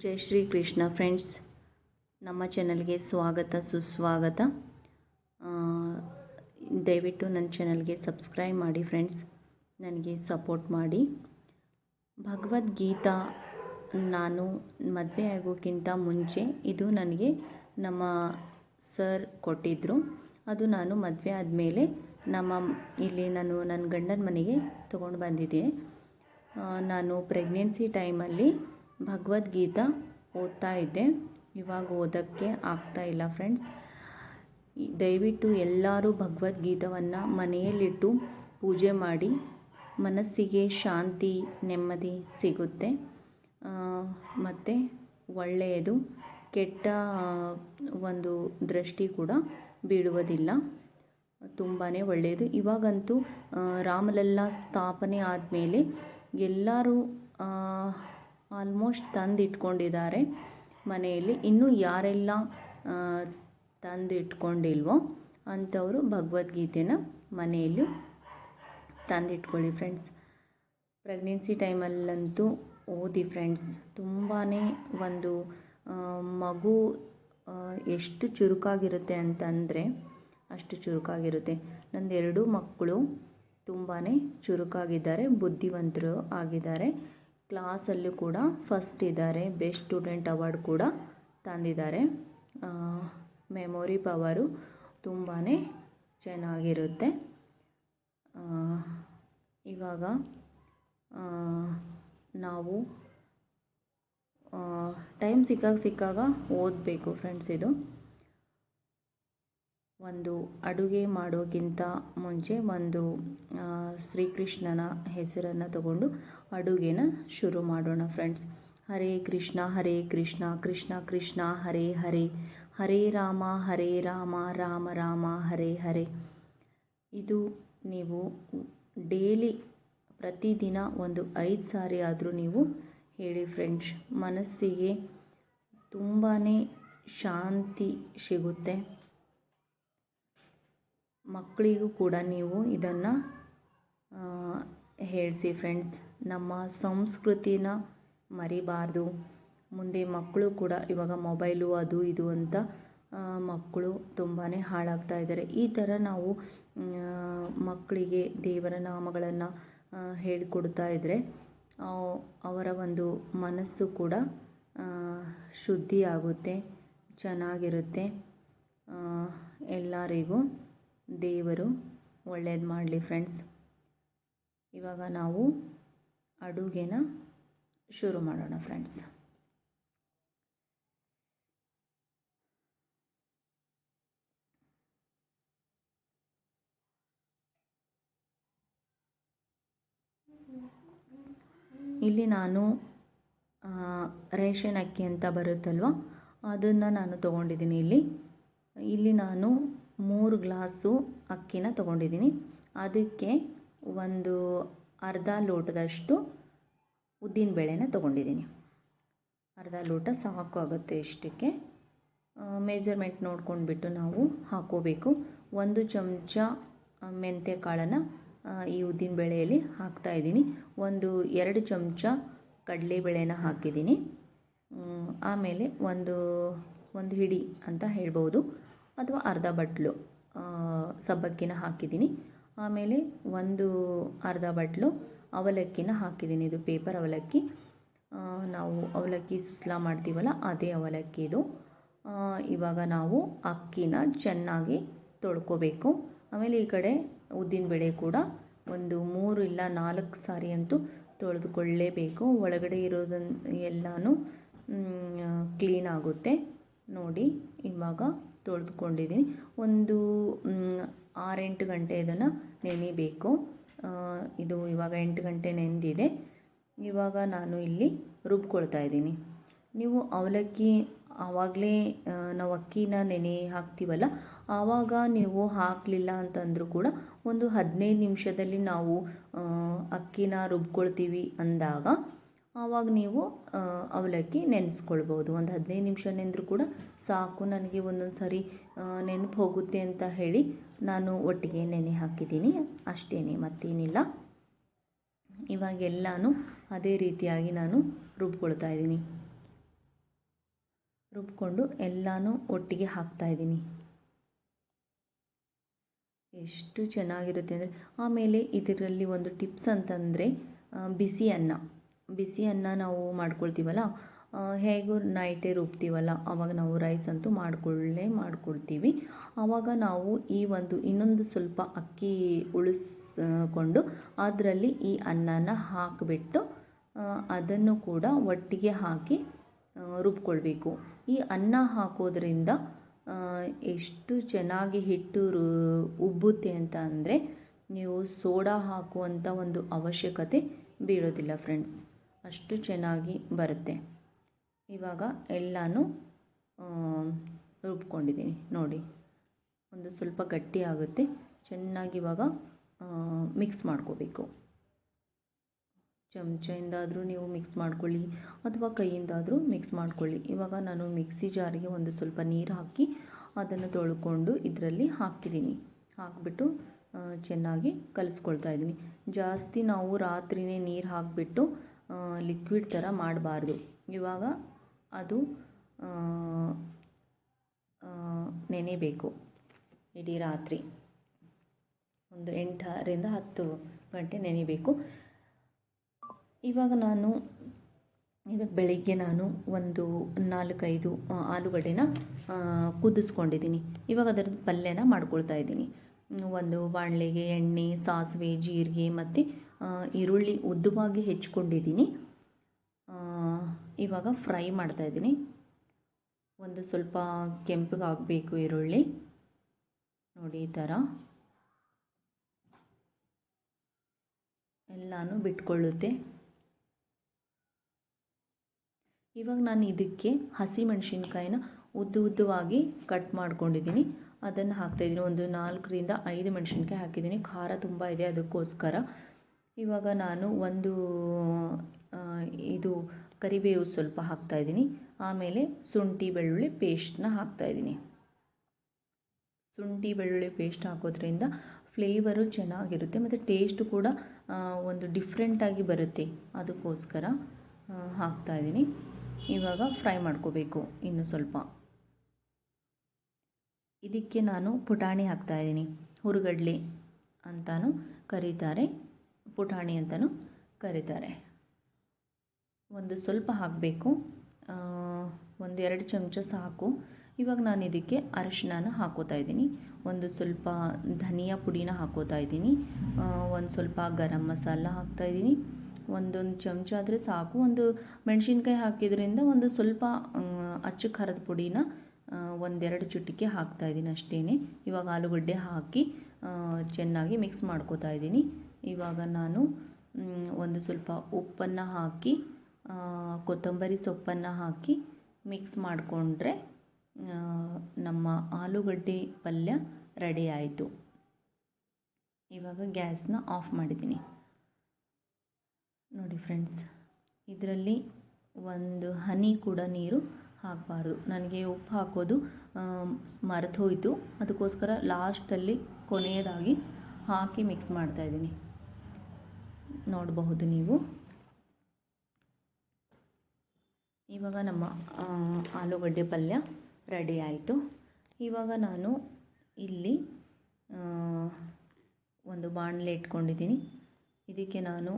ಜೈ Shri Krishna friends, ನಮ್ಮ ಚಾನಲ್ಗೆ ಸ್ವಾಗತ ಸುಸ್ವಾಗತ. ದಯವಿಟ್ಟು ನನ್ನ ಚಾನಲ್ಗೆ ಸಬ್ಸ್ಕ್ರೈಬ್ ಮಾಡಿ ಫ್ರೆಂಡ್ಸ್, ನನಗೆ ಸಪೋರ್ಟ್ ಮಾಡಿ. ಭಗವದ್ಗೀತಾ ನಾನು ಮದುವೆ ಆಗೋಕ್ಕಿಂತ ಮುಂಚೆ ಇದು ನನಗೆ ನಮ್ಮ ಸರ್ ಕೊಟ್ಟಿದ್ದರು. ಅದು ನಾನು ಮದುವೆ ಆದಮೇಲೆ ಇಲ್ಲಿ ನನ್ನ ಗಂಡನ ಮನೆಗೆ ತೊಗೊಂಡು ಬಂದಿದ್ದೆ. ನಾನು ಪ್ರೆಗ್ನೆನ್ಸಿ ಟೈಮಲ್ಲಿ ಭಗವದ್ಗೀತಾ ಓದ್ತಾ ಇದ್ದೆ. ಇವಾಗ ಓದೋಕ್ಕೆ ಆಗ್ತಾಯಿಲ್ಲ ಫ್ರೆಂಡ್ಸ್. ದಯವಿಟ್ಟು ಎಲ್ಲರೂ ಭಗವದ್ಗೀತವನ್ನು ಮನೆಯಲ್ಲಿಟ್ಟು ಪೂಜೆ ಮಾಡಿ. ಮನಸ್ಸಿಗೆ ಶಾಂತಿ ನೆಮ್ಮದಿ ಸಿಗುತ್ತೆ ಮತ್ತು ಒಳ್ಳೆಯದು. ಕೆಟ್ಟ ಒಂದು ದೃಷ್ಟಿ ಕೂಡ ಬೀಳುವುದಿಲ್ಲ. ತುಂಬಾ ಒಳ್ಳೆಯದು. ಇವಾಗಂತೂ ರಾಮಲಲ್ಲಾ ಸ್ಥಾಪನೆ ಆದಮೇಲೆ ಎಲ್ಲರೂ ಆಲ್ಮೋಸ್ಟ್ ತಂದಿಟ್ಕೊಂಡಿದ್ದಾರೆ ಮನೆಯಲ್ಲಿ. ಇನ್ನೂ ಯಾರೆಲ್ಲ ತಂದಿಟ್ಕೊಂಡಿಲ್ವೋ ಅಂಥವರು ಭಗವದ್ಗೀತೆನ ಮನೆಯಲ್ಲೂ ತಂದಿಟ್ಕೊಳ್ಳಿ ಫ್ರೆಂಡ್ಸ್. ಪ್ರೆಗ್ನೆನ್ಸಿ ಟೈಮಲ್ಲಂತೂ ಓದಿ ಫ್ರೆಂಡ್ಸ್. ತುಂಬಾ ಒಂದು ಮಗು ಎಷ್ಟು ಚುರುಕಾಗಿರುತ್ತೆ ಅಂತಂದರೆ ಅಷ್ಟು ಚುರುಕಾಗಿರುತ್ತೆ. ನಂದು 2 ಮಕ್ಕಳು ತುಂಬಾ ಚುರುಕಾಗಿದ್ದಾರೆ, ಬುದ್ಧಿವಂತರು ಆಗಿದ್ದಾರೆ. ಕ್ಲಾಸಲ್ಲೂ ಕೂಡ ಫಸ್ಟ್ ಇದ್ದಾರೆ. ಬೆಸ್ಟ್ ಸ್ಟೂಡೆಂಟ್ ಅವಾರ್ಡ್ ಕೂಡ ತಂದಿದ್ದಾರೆ. ಮೆಮೊರಿ ಪವರು ತುಂಬಾ ಚೆನ್ನಾಗಿರುತ್ತೆ. ಇವಾಗ ನಾವು ಟೈಮ್ ಸಿಕ್ಕಾಗ ಓದಬೇಕು ಫ್ರೆಂಡ್ಸ್. ಇದು ಒಂದು ಅಡುಗೆ ಮಾಡೋಕ್ಕಿಂತ ಮುಂಚೆ ಒಂದು ಶ್ರೀಕೃಷ್ಣನ ಹೆಸರನ್ನು ತಗೊಂಡು ಅಡುಗೆನ ಶುರು ಮಾಡೋಣ ಫ್ರೆಂಡ್ಸ್. ಹರೇ ಕೃಷ್ಣ ಕೃಷ್ಣ ಕೃಷ್ಣ ಹರೇ ಹರೇ, ಹರೇ ರಾಮ ರಾಮ ರಾಮ ಹರೇ ಹರೇ. ಇದು ನೀವು ಡೈಲಿ ಪ್ರತಿದಿನ ಒಂದು 5 ಸಾರಿ ಆದರೂ ನೀವು ಹೇಳಿ ಫ್ರೆಂಡ್ಸ್. ಮನಸ್ಸಿಗೆ ತುಂಬಾ ಶಾಂತಿ ಸಿಗುತ್ತೆ. ಮಕ್ಕಳಿಗೂ ಕೂಡ ನೀವು ಇದನ್ನು ಹೇಳಿಸಿ ಫ್ರೆಂಡ್ಸ್. ನಮ್ಮ ಸಂಸ್ಕೃತಿನ ಮರಿಬಾರ್ದು. ಮುಂದೆ ಮಕ್ಕಳು ಕೂಡ ಇವಾಗ ಮೊಬೈಲು ಅದು ಇದು ಅಂತ ಮಕ್ಕಳು ತುಂಬಾ ಹಾಳಾಗ್ತಾ ಇದ್ದಾರೆ. ಈ ಥರ ನಾವು ಮಕ್ಕಳಿಗೆ ದೇವರ ನಾಮಗಳನ್ನು ಹೇಳಿಕೊಡ್ತಾ ಇದ್ದರೆ ಅವರ ಒಂದು ಮನಸ್ಸು ಕೂಡ ಶುದ್ಧಿಯಾಗುತ್ತೆ, ಚೆನ್ನಾಗಿರುತ್ತೆ. ಎಲ್ಲರಿಗೂ ದೇವರು ಒಳ್ಳೇದು ಮಾಡಲಿ ಫ್ರೆಂಡ್ಸ್. ಇವಾಗ ನಾವು ಅಡುಗೆನ ಶುರು ಮಾಡೋಣ ಫ್ರೆಂಡ್ಸ್. ಇಲ್ಲಿ ನಾನು ರೇಷನ್ ಅಕ್ಕಿ ಅಂತ ಬರುತ್ತಲ್ವ, ಅದನ್ನು ನಾನು ತೊಗೊಂಡಿದ್ದೀನಿ. ಇಲ್ಲಿ ನಾನು 3 ಗ್ಲಾಸು ಅಕ್ಕಿನ ತೊಗೊಂಡಿದ್ದೀನಿ. ಅದಕ್ಕೆ ಒಂದು ಅರ್ಧ ಲೋಟದಷ್ಟು ಉದ್ದಿನಬೇಳೆನ ತೊಗೊಂಡಿದ್ದೀನಿ. ಅರ್ಧ ಲೋಟ ಸಾಕು ಆಗುತ್ತೆ. ಇಷ್ಟಕ್ಕೆ ಮೆಜರ್ಮೆಂಟ್ ನೋಡ್ಕೊಂಡ್ಬಿಟ್ಟು ನಾವು ಹಾಕೋಬೇಕು. 1 ಚಮಚ ಮೆಂತ್ಯ ಕಾಳನ್ನು ಈ ಉದ್ದಿನಬೇಳೆಯಲ್ಲಿ ಹಾಕ್ತಾಯಿದ್ದೀನಿ. 2 ಚಮಚ ಕಡಲೆಬೇಳೆನ ಹಾಕಿದ್ದೀನಿ. ಆಮೇಲೆ ಒಂದು ಹಿಡಿ ಅಂತ ಹೇಳ್ಬೋದು, ಅಥವಾ ಅರ್ಧ ಬಟ್ಲು ಸಬ್ಬಕ್ಕಿನ ಹಾಕಿದ್ದೀನಿ. ಆಮೇಲೆ ಅರ್ಧ ಬಟ್ಲು ಅವಲಕ್ಕಿನ ಹಾಕಿದ್ದೀನಿ. ಇದು ಪೇಪರ್ ಅವಲಕ್ಕಿ. ನಾವು ಅವಲಕ್ಕಿ ಸುಸ್ಲಾ ಮಾಡ್ತೀವಲ್ಲ, ಅದೇ ಅವಲಕ್ಕಿ ಇದು. ಇವಾಗ ನಾವು ಅಕ್ಕಿನ ಚೆನ್ನಾಗಿ ತೊಳ್ಕೊಬೇಕು. ಆಮೇಲೆ ಈ ಕಡೆ ಉದ್ದಿನಬೇಳೆ ಕೂಡ 3 ಇಲ್ಲ 4 ಸಾರಿ ಅಂತೂ ತೊಳೆದುಕೊಳ್ಳೇಬೇಕು. ಒಳಗಡೆ ಇರೋದನ್ನು ಎಲ್ಲನೂ ಕ್ಲೀನ್ ಆಗುತ್ತೆ. ನೋಡಿ, ಇವಾಗ ತೊಳೆದುಕೊಂಡಿದ್ದೀನಿ. 6-8 ಗಂಟೆ ಇದನ್ನು ನೆನೆಯಬೇಕು. ಇದು ಇವಾಗ 8 ಗಂಟೆ ನೆನೆದಿದೆ. ಇವಾಗ ನಾನು ಇಲ್ಲಿ ರುಬ್ಕೊಳ್ತಾ ಇದ್ದೀನಿ. ನೀವು ಅವಲಕ್ಕಿ ಆವಾಗಲೇ ನಾವು ಅಕ್ಕಿನ ನೆನೆ ಹಾಕ್ತೀವಲ್ಲ, ಆವಾಗ ನೀವು ಹಾಕಲಿಲ್ಲ ಅಂತಂದರೂ ಕೂಡ 15 ನಿಮಿಷದಲ್ಲಿ ನಾವು ಅಕ್ಕಿನ ರುಬ್ಕೊಳ್ತೀವಿ ಅಂದಾಗ ಆವಾಗ ನೀವು ಅವಲಕ್ಕಿ ನೆನೆಸ್ಕೊಳ್ಬೋದು. 15 ನಿಮಿಷ ನೆನೆದ್ರೂ ಕೂಡ ಸಾಕು. ನನಗೆ ಒಂದೊಂದು ಸಾರಿ ನೆನಪು ಹೋಗುತ್ತೆ ಅಂತ ಹೇಳಿ ನಾನು ಒಟ್ಟಿಗೆ ನೆನೆ ಹಾಕಿದ್ದೀನಿ, ಅಷ್ಟೇ, ಮತ್ತೇನಿಲ್ಲ. ಇವಾಗೆಲ್ಲನೂ ಅದೇ ರೀತಿಯಾಗಿ ನಾನು ರುಬ್ಕೊಳ್ತಾ ಇದ್ದೀನಿ. ರುಬ್ಕೊಂಡು ಎಲ್ಲನೂ ಒಟ್ಟಿಗೆ ಹಾಕ್ತಾಯಿದ್ದೀನಿ. ಎಷ್ಟು ಚೆನ್ನಾಗಿರುತ್ತೆ ಅಂದರೆ, ಆಮೇಲೆ ಇದರಲ್ಲಿ ಒಂದು ಟಿಪ್ಸ್ ಅಂತಂದರೆ ಬಿಸಿ ಅನ್ನ ನಾವು ಮಾಡ್ಕೊಳ್ತೀವಲ್ಲ, ಹೇಗೂ ನೈಟೇ ರುಬ್ತೀವಲ್ಲ, ಆವಾಗ ನಾವು ರೈಸ್ ಅಂತೂ ಮಾಡ್ಕೊಳ್ತೀವಿ. ಆವಾಗ ನಾವು ಇನ್ನೊಂದು ಸ್ವಲ್ಪ ಅಕ್ಕಿ ಉಳಿಸ್ಕೊಂಡು ಅದರಲ್ಲಿ ಈ ಅನ್ನನ ಹಾಕಿಬಿಟ್ಟು ಅದನ್ನು ಕೂಡ ಒಟ್ಟಿಗೆ ಹಾಕಿ ರುಬ್ಕೊಳ್ಬೇಕು. ಈ ಅನ್ನ ಹಾಕೋದ್ರಿಂದ ಎಷ್ಟು ಚೆನ್ನಾಗಿ ಹಿಟ್ಟು ಉಬ್ಬುತ್ತೆ ಅಂತ ಅಂದರೆ, ನೀವು ಸೋಡಾ ಹಾಕುವಂಥ ಒಂದು ಅವಶ್ಯಕತೆ ಬೀಳೋದಿಲ್ಲ ಫ್ರೆಂಡ್ಸ್, ಅಷ್ಟು ಚೆನ್ನಾಗಿ ಬರುತ್ತೆ. ಇವಾಗ ಎಲ್ಲನೂ ರುಬ್ಕೊಂಡಿದ್ದೀನಿ ನೋಡಿ. ಒಂದು ಸ್ವಲ್ಪ ಗಟ್ಟಿ ಆಗುತ್ತೆ, ಚೆನ್ನಾಗಿ ಇವಾಗ ಮಿಕ್ಸ್ ಮಾಡ್ಕೋಬೇಕು. ಚಮಚೆಯಿಂದಾದರೂ ನೀವು ಮಿಕ್ಸ್ ಮಾಡ್ಕೊಳ್ಳಿ ಅಥವಾ ಕೈಯಿಂದಾದರೂ ಮಿಕ್ಸ್ ಮಾಡ್ಕೊಳ್ಳಿ. ಇವಾಗ ನಾನು ಮಿಕ್ಸಿ ಜಾರಿಗೆ ಒಂದು ಸ್ವಲ್ಪ ನೀರು ಹಾಕಿ ಅದನ್ನು ತೊಳ್ಕೊಂಡು ಇದರಲ್ಲಿ ಹಾಕಿಬಿಟ್ಟು ಚೆನ್ನಾಗಿ ಕಲಿಸ್ಕೊಳ್ತಾ ಇದ್ದೀನಿ. ಜಾಸ್ತಿ ನಾವು ರಾತ್ರಿಯೇ ನೀರು ಹಾಕಿಬಿಟ್ಟು ಲಿಕ್ವಿಡ್ ಥರ ಮಾಡಬಾರ್ದು. ಇವಾಗ ಅದು ನೆನೆಬೇಕು ಇಡೀ ರಾತ್ರಿ, ಒಂದು 8ರಿಂದ 10 ಗಂಟೆ ನೆನೆಬೇಕು. ಇವಾಗ ಬೆಳಗ್ಗೆ ನಾನು ಒಂದು 4-5 ಆಲೂಗಡ್ಡೆನ ಕುದಿಸ್ಕೊಂಡಿದ್ದೀನಿ. ಇವಾಗ ಅದರದ್ದು ಪಲ್ಯನ ಮಾಡ್ಕೊಳ್ತಾ ಇದ್ದೀನಿ. ಒಂದು ಬಾಣಲೆಗೆ ಎಣ್ಣೆ, ಸಾಸಿವೆ, ಜೀರಿಗೆ ಮತ್ತು ಈರುಳ್ಳಿ ಉದ್ದವಾಗಿ ಹೆಚ್ಚಿಕೊಂಡಿದ್ದೀನಿ. ಇವಾಗ ಫ್ರೈ ಮಾಡ್ತಾಯಿದ್ದೀನಿ. ಒಂದು ಸ್ವಲ್ಪ ಕೆಂಪಗಾಗಬೇಕು ಈರುಳ್ಳಿ ನೋಡಿ, ಈ ಥರ ಎಲ್ಲನೂ ಬಿಟ್ಕೊಳ್ಳುತ್ತೆ. ಇವಾಗ ನಾನು ಇದಕ್ಕೆ ಹಸಿಮೆಣಸಿನ್ಕಾಯಿನ ಉದ್ದವಾಗಿ ಕಟ್ ಮಾಡ್ಕೊಂಡಿದ್ದೀನಿ, ಅದನ್ನು ಹಾಕ್ತಾಯಿದ್ದೀನಿ. ಒಂದು 4ರಿಂದ 5 ಮೆಣಸಿನ್ಕಾಯಿ ಹಾಕಿದ್ದೀನಿ, ಖಾರ ತುಂಬ ಇದೆ ಅದಕ್ಕೋಸ್ಕರ. ಇವಾಗ ನಾನು ಇದು ಕರಿಬೇವು ಸ್ವಲ್ಪ ಹಾಕ್ತಾಯಿದ್ದೀನಿ. ಆಮೇಲೆ ಶುಂಠಿ ಬೆಳ್ಳುಳ್ಳಿ ಪೇಸ್ಟ್ನ ಹಾಕ್ತಾಯಿದ್ದೀನಿ. ಶುಂಠಿ ಬೆಳ್ಳುಳ್ಳಿ ಪೇಸ್ಟ್ ಹಾಕೋದ್ರಿಂದ ಫ್ಲೇವರು ಚೆನ್ನಾಗಿರುತ್ತೆ ಮತ್ತು ಟೇಸ್ಟು ಕೂಡ ಒಂದು ಡಿಫ್ರೆಂಟಾಗಿ ಬರುತ್ತೆ, ಅದಕ್ಕೋಸ್ಕರ ಹಾಕ್ತಾಯಿದ್ದೀನಿ. ಇವಾಗ ಫ್ರೈ ಮಾಡ್ಕೋಬೇಕು ಇನ್ನು ಸ್ವಲ್ಪ. ಇದಕ್ಕೆ ನಾನು ಪುಟಾಣಿ ಹಾಕ್ತಾಯಿದ್ದೀನಿ. ಹುರುಗಡ್ಲೆ ಅಂತಲೂ ಕರೀತಾರೆ, ಪುಟಾಣಿ ಅಂತಲೂ ಕರೀತಾರೆ. ಒಂದು ಸ್ವಲ್ಪ ಹಾಕಬೇಕು, 1-2 ಚಮಚ ಸಾಕು. ಇವಾಗ ನಾನು ಇದಕ್ಕೆ ಅರಿಶಿನ ಹಾಕೋತಾ ಇದ್ದೀನಿ. ಒಂದು ಸ್ವಲ್ಪ ಧನಿಯಾ ಪುಡಿನ ಹಾಕೋತಾ ಇದ್ದೀನಿ. ಒಂದು ಸ್ವಲ್ಪ ಗರಂ ಮಸಾಲ ಹಾಕ್ತಾಯಿದ್ದೀನಿ. 1 ಚಮಚ ಆದರೆ ಸಾಕು. ಒಂದು ಮೆಣಸಿನ್ಕಾಯಿ ಹಾಕಿದ್ರಿಂದ ಒಂದು ಸ್ವಲ್ಪ ಅಚ್ಚ ಖಾರದ ಪುಡಿನ 1-2 ಚುಟಿಕೆ ಹಾಕ್ತಾಯಿದ್ದೀನಿ ಅಷ್ಟೇ. ಇವಾಗ ಆಲೂಗಡ್ಡೆ ಹಾಕಿ ಚೆನ್ನಾಗಿ ಮಿಕ್ಸ್ ಮಾಡ್ಕೋತಾ ಇದ್ದೀನಿ. ಇವಾಗ ನಾನು ಒಂದು ಸ್ವಲ್ಪ ಉಪ್ಪನ್ನು ಹಾಕಿ ಕೊತ್ತಂಬರಿ ಸೊಪ್ಪನ್ನು ಹಾಕಿ ಮಿಕ್ಸ್ ಮಾಡಿಕೊಂಡ್ರೆ ನಮ್ಮ ಆಲೂಗಡ್ಡೆ ಪಲ್ಯ ರೆಡಿ ಆಯಿತು. ಇವಾಗ ಗ್ಯಾಸ್ನ ಆಫ್ ಮಾಡಿದ್ದೀನಿ ನೋಡಿ ಫ್ರೆಂಡ್ಸ್. ಇದರಲ್ಲಿ ಒಂದು ಹನಿ ಕೂಡ ನೀರು ಹಾಕಬಾರ್ದು. ನನಗೆ ಉಪ್ಪು ಹಾಕೋದು ಮರೆತು ಹೋಯಿತು, ಅದಕ್ಕೋಸ್ಕರ ಲಾಸ್ಟಲ್ಲಿ ಕೊನೆಯದಾಗಿ ಹಾಕಿ ಮಿಕ್ಸ್ ಮಾಡ್ತಾಯಿದ್ದೀನಿ, ನೋಡಬಹುದು ನೀವು. ಇವಾಗ ನಮ್ಮ ಆಲೂಗಡ್ಡೆ ಪಲ್ಯ ರೆಡಿ ಆಯಿತು. ಇವಾಗ ನಾನು ಇಲ್ಲಿ ಒಂದು ಬಾಣಲೆ ಇಟ್ಕೊಂಡಿದ್ದೀನಿ. ಇದಕ್ಕೆ ನಾನು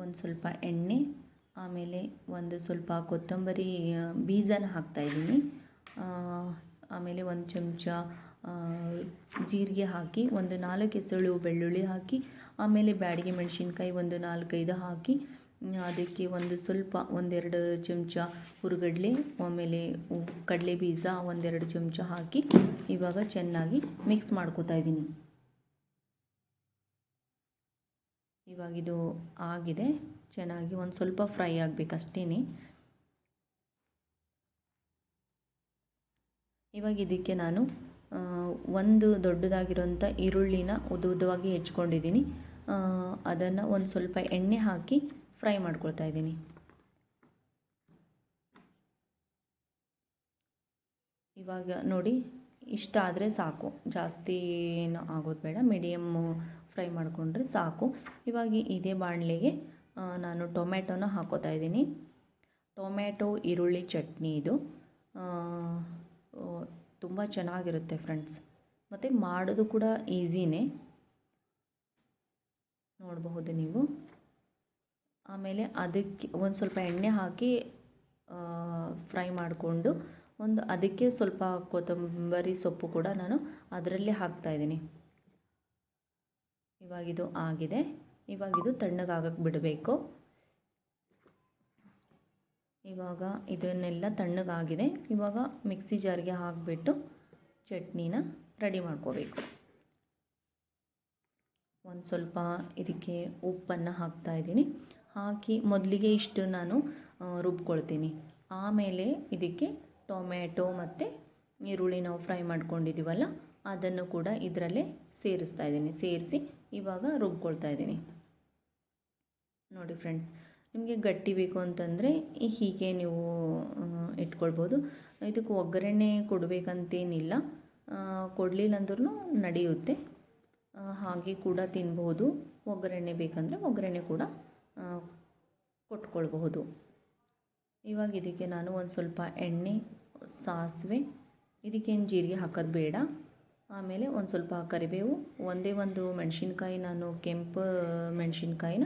ಒಂದು ಸ್ವಲ್ಪ ಎಣ್ಣೆ, ಆಮೇಲೆ ಒಂದು ಸ್ವಲ್ಪ ಕೊತ್ತಂಬರಿ ಬೀಜನ ಹಾಕ್ತಾಯಿದ್ದೀನಿ. ಆಮೇಲೆ 1 ಚಮಚ ಜೀರಿಗೆ ಹಾಕಿ, ಒಂದು 4 ಎಸಳು ಬೆಳ್ಳುಳ್ಳಿ ಹಾಕಿ, ಆಮೇಲೆ ಬ್ಯಾಡಗಿ ಮೆಣಸಿನ್ಕಾಯಿ ಒಂದು 4-5 ಹಾಕಿ, ಅದಕ್ಕೆ ಒಂದು ಸ್ವಲ್ಪ 1-2 ಚಮಚ ಹುರುಗಡ್ಲೆ, ಆಮೇಲೆ ಕಡಲೆ ಬೀಜ 1-2 ಚಮಚ ಹಾಕಿ ಇವಾಗ ಚೆನ್ನಾಗಿ ಮಿಕ್ಸ್ ಮಾಡ್ಕೋತಾ ಇದ್ದೀನಿ. ಇವಾಗ ಇದು ಆಗಿದೆ, ಚೆನ್ನಾಗಿ ಒಂದು ಸ್ವಲ್ಪ ಫ್ರೈ ಆಗಬೇಕಷ್ಟೇ. ಇವಾಗ ಇದಕ್ಕೆ ನಾನು ಒಂದು ದೊಡ್ಡದಾಗಿರೋಂಥ ಈರುಳ್ಳಿನ ಉದ್ದವಾಗಿ ಹೆಚ್ಕೊಂಡಿದ್ದೀನಿ. ಅದನ್ನು ಒಂದು ಸ್ವಲ್ಪ ಎಣ್ಣೆ ಹಾಕಿ ಫ್ರೈ ಮಾಡ್ಕೊಳ್ತಾ ಇದ್ದೀನಿ. ಇವಾಗ ನೋಡಿ, ಇಷ್ಟ ಆದರೆ ಸಾಕು, ಜಾಸ್ತಿ ಏನು ಆಗೋದು ಬೇಡ, ಮೀಡಿಯಮ್ಮು ಫ್ರೈ ಮಾಡಿಕೊಂಡ್ರೆ ಸಾಕು. ಇವಾಗ ಇದೇ ಬಾಣಲೆಗೆ ನಾನು ಟೊಮೆಟೊನ ಹಾಕೋತಾ ಇದ್ದೀನಿ. ಟೊಮೆಟೊ ಈರುಳ್ಳಿ ಚಟ್ನಿ ಇದು. ತುಂಬ ಚೆನ್ನಾಗಿರುತ್ತೆ ಫ್ರೆಂಡ್ಸ್. ಮತ್ತು ಮಾಡೋದು ಕೂಡ ಈಸಿನೇ, ನೋಡಬಹುದು ನೀವು. ಆಮೇಲೆ ಅದಕ್ಕೆ ಒಂದು ಸ್ವಲ್ಪ ಎಣ್ಣೆ ಹಾಕಿ ಫ್ರೈ ಮಾಡಿಕೊಂಡು ಅದಕ್ಕೆ ಸ್ವಲ್ಪ ಕೊತ್ತಂಬರಿ ಸೊಪ್ಪು ಕೂಡ ನಾನು ಅದರಲ್ಲೇ ಹಾಕ್ತಾಯಿದ್ದೀನಿ. ಇವಾಗಿದು ಆಗಿದೆ. ಇವಾಗಿದು ತಣ್ಣಗಾಗಕ್ಕೆ ಬಿಡಬೇಕು. ಇವಾಗ ಇದನ್ನೆಲ್ಲ ತಣ್ಣಗಾಗಿದೆ. ಇವಾಗ ಮಿಕ್ಸಿ ಜಾರ್ಗೆ ಹಾಕಿಬಿಟ್ಟು ಚಟ್ನಿನ ರೆಡಿ ಮಾಡ್ಕೋಬೇಕು. ಒಂದು ಸ್ವಲ್ಪ ಇದಕ್ಕೆ ಉಪ್ಪನ್ನು ಹಾಕ್ತಾಯಿದ್ದೀನಿ. ಹಾಕಿ ಮೊದಲಿಗೆ ಇಷ್ಟು ನಾನು ರುಬ್ಕೊಳ್ತೀನಿ. ಆಮೇಲೆ ಇದಕ್ಕೆ ಟೊಮ್ಯಾಟೊ ಮತ್ತು ಈರುಳ್ಳಿ ನಾವು ಫ್ರೈ ಮಾಡ್ಕೊಂಡಿದ್ದೀವಲ್ಲ ಅದನ್ನು ಕೂಡ ಇದರಲ್ಲೇ ಸೇರಿಸ್ತಾ ಇದ್ದೀನಿ. ಸೇರಿಸಿ ಇವಾಗ ರುಬ್ಕೊಳ್ತಾ ಇದ್ದೀನಿ. ನೋಡಿ ಫ್ರೆಂಡ್ಸ್, ನಿಮಗೆ ಗಟ್ಟಿ ಬೇಕು ಅಂತಂದರೆ ಹೀಗೆ ನೀವು ಇಟ್ಕೊಳ್ಬೋದು. ಇದಕ್ಕೆ ಒಗ್ಗರಣೆ ಕೊಡಬೇಕಂತೇನಿಲ್ಲ, ಕೊಡಲಿಲ್ಲ ಅಂದ್ರೂ ನಡೆಯುತ್ತೆ. ಹಾಗೆ ಕೂಡ ತಿನ್ಬೋದು. ಒಗ್ಗರಣೆ ಬೇಕಂದರೆ ಒಗ್ಗರಣೆ ಕೂಡ ಕೊಟ್ಕೊಳ್ಬಹುದು. ಇವಾಗ ಇದಕ್ಕೆ ನಾನು ಒಂದು ಸ್ವಲ್ಪ ಎಣ್ಣೆ, ಸಾಸಿವೆ, ಇದಕ್ಕೇನು ಜೀರಿಗೆ ಹಾಕೋದು ಬೇಡ. ಆಮೇಲೆ ಒಂದು ಸ್ವಲ್ಪ ಕರಿಬೇವು, ಒಂದೇ ಒಂದು ಮೆಣಸಿನ್ಕಾಯಿ, ನಾನು ಕೆಂಪು ಮೆಣಸಿನ್ಕಾಯಿನ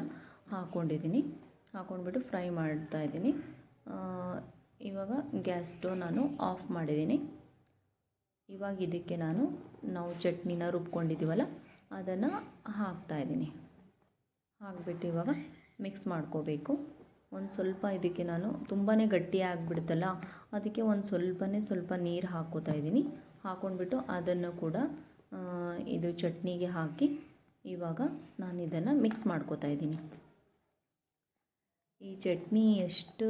ಹಾಕ್ಕೊಂಡಿದ್ದೀನಿ. ಹಾಕ್ಕೊಂಡ್ಬಿಟ್ಟು ಫ್ರೈ ಮಾಡ್ತಾಯಿದ್ದೀನಿ. ಇವಾಗ ಗ್ಯಾಸ್ ಸ್ಟವ್ ನಾನು ಆಫ್ ಮಾಡಿದ್ದೀನಿ. ಇವಾಗ ಇದಕ್ಕೆ ನಾವು ಚಟ್ನಿನ ರುಬ್ಕೊಂಡಿದ್ದೀವಲ್ಲ ಅದನ್ನು ಹಾಕ್ತಾಯಿದ್ದೀನಿ. ಹಾಕ್ಬಿಟ್ಟು ಇವಾಗ ಮಿಕ್ಸ್ ಮಾಡ್ಕೋಬೇಕು. ಒಂದು ಸ್ವಲ್ಪ ಇದಕ್ಕೆ ನಾನು ತುಂಬಾ ಗಟ್ಟಿ ಆಗಿಬಿಡುತ್ತಲ್ಲ, ಅದಕ್ಕೆ ಒಂದು ಸ್ವಲ್ಪ ನೀರು ಹಾಕ್ಕೋತಾ ಇದ್ದೀನಿ. ಹಾಕ್ಕೊಂಡ್ಬಿಟ್ಟು ಅದನ್ನು ಕೂಡ ಇದು ಚಟ್ನಿಗೆ ಹಾಕಿ ಇವಾಗ ನಾನು ಇದನ್ನು ಮಿಕ್ಸ್ ಮಾಡ್ಕೋತಾ ಇದ್ದೀನಿ. ಈ ಚಟ್ನಿ ಎಷ್ಟು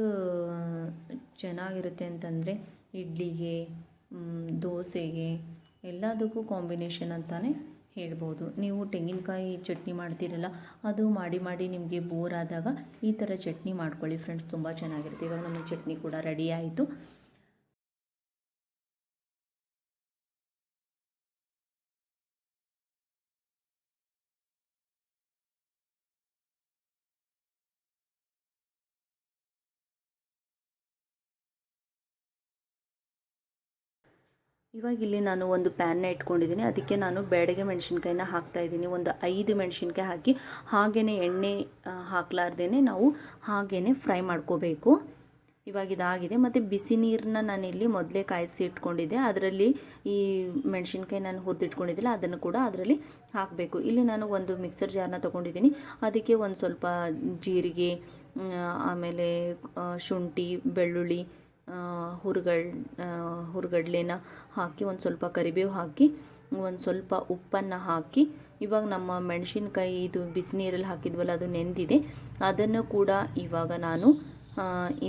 ಚೆನ್ನಾಗಿರುತ್ತೆ ಅಂತಂದರೆ ಇಡ್ಲಿಗೆ, ದೋಸೆಗೆ ಎಲ್ಲದಕ್ಕೂ ಕಾಂಬಿನೇಷನ್ ಅಂತಲೇ ಹೇಳ್ಬೋದು. ನೀವು ತೆಂಗಿನಕಾಯಿ ಚಟ್ನಿ ಮಾಡ್ತೀರಲ್ಲ, ಅದು ಮಾಡಿ ನಿಮಗೆ ಬೋರ್ ಆದಾಗ ಈ ಥರ ಚಟ್ನಿ ಮಾಡ್ಕೊಳ್ಳಿ ಫ್ರೆಂಡ್ಸ್, ತುಂಬ ಚೆನ್ನಾಗಿರುತ್ತೆ. ಇವಾಗ ನಮ್ಮ ಚಟ್ನಿ ಕೂಡ ರೆಡಿ ಆಯಿತು. ಇವಾಗ ಇಲ್ಲಿ ನಾನು ಒಂದು ಪ್ಯಾನ್ನ ಇಟ್ಕೊಂಡಿದ್ದೀನಿ. ಅದಕ್ಕೆ ನಾನು ಬ್ಯಾಡಗೆ ಮೆಣಸಿನ್ಕಾಯಿನ ಹಾಕ್ತಾಯಿದ್ದೀನಿ. ಒಂದು 5 ಮೆಣಸಿನ್ಕಾಯಿ ಹಾಕಿ ಹಾಗೇ ಎಣ್ಣೆ ಹಾಕ್ಲಾರ್ದೇ ನಾವು ಹಾಗೇ ಫ್ರೈ ಮಾಡ್ಕೋಬೇಕು. ಇವಾಗ ಇದಾಗಿದೆ. ಮತ್ತು ಬಿಸಿ ನೀರನ್ನ ನಾನಿಲ್ಲಿ ಮೊದಲೇ ಕಾಯಿಸಿ ಇಟ್ಕೊಂಡಿದ್ದೆ. ಅದರಲ್ಲಿ ಈ ಮೆಣಸಿನ್ಕಾಯಿ ನಾನು ಹುರಿದಿಟ್ಕೊಂಡಿದ್ದಿಲ್ಲ ಅದನ್ನು ಕೂಡ ಅದರಲ್ಲಿ ಹಾಕಬೇಕು. ಇಲ್ಲಿ ನಾನು ಒಂದು ಮಿಕ್ಸರ್ ಜಾರ್ನ ತೊಗೊಂಡಿದ್ದೀನಿ. ಅದಕ್ಕೆ ಒಂದು ಸ್ವಲ್ಪ ಜೀರಿಗೆ, ಆಮೇಲೆ ಶುಂಠಿ, ಬೆಳ್ಳುಳ್ಳಿ, ಹುರ್ಗಡ್ಲೆನ ಹಾಕಿ, ಒಂದು ಸ್ವಲ್ಪ ಕರಿಬೇವು ಹಾಕಿ, ಒಂದು ಸ್ವಲ್ಪ ಉಪ್ಪನ್ನು ಹಾಕಿ, ಇವಾಗ ನಮ್ಮ ಮೆಣಸಿನ್ಕಾಯಿ ಇದು ಬಿಸಿನೀರಲ್ಲಿ ಹಾಕಿದ್ವಲ್ಲ ಅದು ನೆಂದಿದೆ, ಅದನ್ನು ಕೂಡ ಇವಾಗ ನಾನು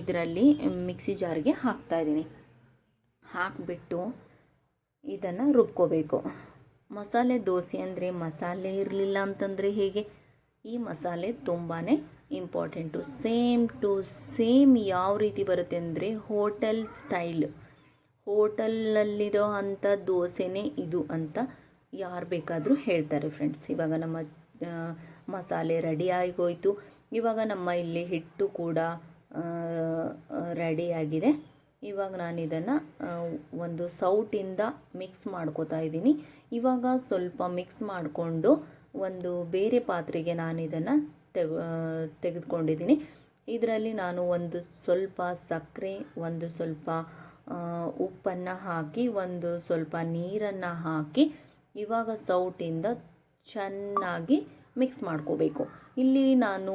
ಇದರಲ್ಲಿ ಮಿಕ್ಸಿ ಜಾರ್ಗೆ ಹಾಕ್ತಾಯಿದ್ದೀನಿ. ಹಾಕಿಬಿಟ್ಟು ಇದನ್ನು ರುಬ್ಕೋಬೇಕು. ಮಸಾಲೆ ದೋಸೆ ಅಂದರೆ ಮಸಾಲೆ ಇರಲಿಲ್ಲ ಅಂತಂದರೆ ಹೇಗೆ? ಈ ಮಸಾಲೆ ತುಂಬಾ ಇಂಪಾರ್ಟೆಂಟು. ಸೇಮ್ ಟು ಸೇಮ್ ಯಾವ ರೀತಿ ಬರುತ್ತೆ ಅಂದರೆ ಹೋಟೆಲ್ ಸ್ಟೈಲ್, ಹೋಟೆಲಲ್ಲಿರೋ ಅಂಥ ದೋಸೆನೇ ಇದು ಅಂತ ಯಾರು ಬೇಕಾದರೂ ಹೇಳ್ತಾರೆ ಫ್ರೆಂಡ್ಸ್. ಇವಾಗ ನಮ್ಮ ಮಸಾಲೆ ರೆಡಿ ಆಗೋಯ್ತು. ಇವಾಗ ನಮ್ಮ ಇಲ್ಲಿ ಹಿಟ್ಟು ಕೂಡ ರೆಡಿಯಾಗಿದೆ. ಇವಾಗ ನಾನು ಇದನ್ನು ಒಂದು ಸೌಟಿಂದ ಮಿಕ್ಸ್ ಮಾಡ್ಕೋತಾ ಇದ್ದೀನಿ. ಇವಾಗ ಸ್ವಲ್ಪ ಮಿಕ್ಸ್ ಮಾಡಿಕೊಂಡು ಒಂದು ಬೇರೆ ಪಾತ್ರೆಗೆ ನಾನು ಇದನ್ನು ತೆಗೆದುಕೊಂಡಿದ್ದೀನಿ. ಇದರಲ್ಲಿ ನಾನು ಒಂದು ಸ್ವಲ್ಪ ಸಕ್ಕರೆ, ಒಂದು ಸ್ವಲ್ಪ ಉಪ್ಪನ್ನು ಹಾಕಿ, ಒಂದು ಸ್ವಲ್ಪ ನೀರನ್ನು ಹಾಕಿ ಇವಾಗ ಸೌಟಿಂದ ಚೆನ್ನಾಗಿ ಮಿಕ್ಸ್ ಮಾಡ್ಕೋಬೇಕು. ಇಲ್ಲಿ ನಾನು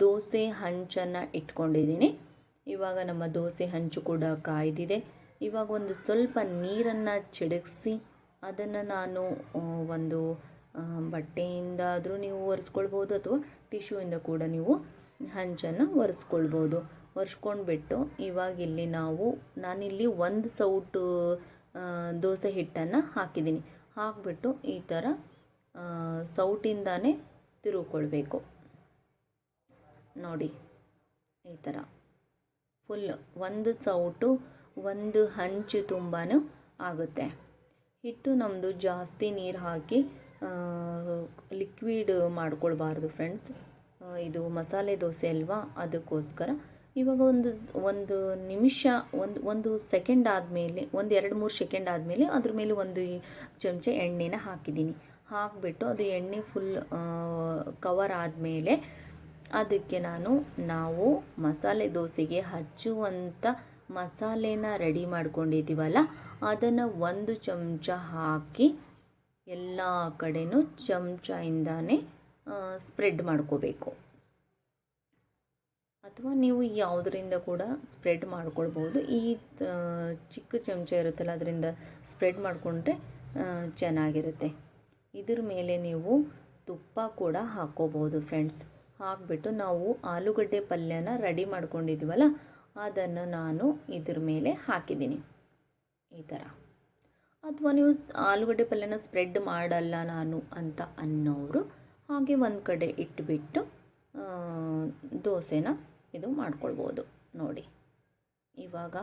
ದೋಸೆ ಹಂಚನ್ನು ಇಟ್ಕೊಂಡಿದ್ದೀನಿ. ಇವಾಗ ನಮ್ಮ ದೋಸೆ ಹಂಚು ಕೂಡ ಕಾಯ್ದಿದೆ. ಇವಾಗ ಒಂದು ಸ್ವಲ್ಪ ನೀರನ್ನು ಚಿಡಗಿಸಿ ಅದನ್ನು ನಾನು ಒಂದು ಬಟ್ಟೆಯಿಂದಾದರೂ ನೀವು ಒರೆಸ್ಕೊಳ್ಬೋದು, ಅಥವಾ ಟಿಶ್ಯೂಯಿಂದ ಕೂಡ ನೀವು ಹಂಚನ್ನು ಒರೆಸ್ಕೊಳ್ಬೋದು. ಒರೆಸ್ಕೊಂಡ್ಬಿಟ್ಟು ಇವಾಗ ಇಲ್ಲಿ ನಾನಿಲ್ಲಿ ಒಂದು ಸೌಟು ದೋಸೆ ಹಿಟ್ಟನ್ನು ಹಾಕಿದ್ದೀನಿ. ಹಾಕಿಬಿಟ್ಟು ಈ ಥರ ಸೌಟಿಂದಾನೇ ತಿರುಗಿಕೊಳ್ಬೇಕು. ನೋಡಿ, ಈ ಥರ ಫುಲ್ ಒಂದು ಸೌಟು ಒಂದು ಹಂಚು ತುಂಬಾ ಆಗುತ್ತೆ. ಹಿಟ್ಟು ನಮ್ಮದು ಜಾಸ್ತಿ ನೀರು ಹಾಕಿ ಲಿಕ್ವಿಡ್ ಮಾಡ್ಕೊಳ್ಬಾರ್ದು ಫ್ರೆಂಡ್ಸ್. ಇದು ಮಸಾಲೆ ದೋಸೆ ಅಲ್ವಾ, ಅದಕ್ಕೋಸ್ಕರ ಇವಾಗ ಒಂದು ನಿಮಿಷ ಒಂದು ಸೆಕೆಂಡ್ ಆದಮೇಲೆ ಒಂದು 2-3 ಸೆಕೆಂಡ್ ಆದಮೇಲೆ ಅದ್ರ ಮೇಲೆ ಒಂದು ಚಮಚ ಎಣ್ಣೆನ ಹಾಕಿದ್ದೀನಿ. ಹಾಕಿಬಿಟ್ಟು ಅದು ಎಣ್ಣೆ ಫುಲ್ ಕವರ್ ಆದಮೇಲೆ ಅದಕ್ಕೆ ನಾವು ಮಸಾಲೆ ದೋಸೆಗೆ ಹಚ್ಚುವಂಥ ಮಸಾಲೆನ ರೆಡಿ ಮಾಡ್ಕೊಂಡಿದ್ದೀವಲ್ಲ, ಅದನ್ನು 1 ಚಮಚ ಹಾಕಿ ಎಲ್ಲ ಕಡೆನೂ ಚಮಚದಿಂದಾನೇ ಸ್ಪ್ರೆಡ್ ಮಾಡ್ಕೋಬೇಕು. ಅಥವಾ ನೀವು ಯಾವುದರಿಂದ ಕೂಡ ಸ್ಪ್ರೆಡ್ ಮಾಡ್ಕೊಳ್ಬೋದು. ಈ ಚಿಕ್ಕ ಚಮಚ ಇರುತ್ತಲ್ಲ, ಅದರಿಂದ ಸ್ಪ್ರೆಡ್ ಮಾಡಿಕೊಂಡ್ರೆ ಚೆನ್ನಾಗಿರುತ್ತೆ. ಇದ್ರ ಮೇಲೆ ನೀವು ತುಪ್ಪ ಕೂಡ ಹಾಕ್ಕೋಬೋದು ಫ್ರೆಂಡ್ಸ್. ಹಾಕಿಬಿಟ್ಟು ನಾವು ಆಲೂಗಡ್ಡೆ ಪಲ್ಯನ ರೆಡಿ ಮಾಡ್ಕೊಂಡಿದ್ದೀವಲ್ಲ, ಅದನ್ನು ನಾನು ಇದ್ರ ಮೇಲೆ ಹಾಕಿದ್ದೀನಿ ಈ ಥರ. ಅಥವಾ ನೀವು ಆಲೂಗಡ್ಡೆ ಪಲ್ಯನ ಸ್ಪ್ರೆಡ್ ಮಾಡಲ್ಲ ನಾನು ಅಂತ ಅನ್ನೋರು ಹಾಗೆ ಒಂದು ಕಡೆ ಇಟ್ಬಿಟ್ಟು ದೋಸೆನ ಇದು ಮಾಡ್ಕೊಳ್ಬೋದು. ನೋಡಿ, ಇವಾಗ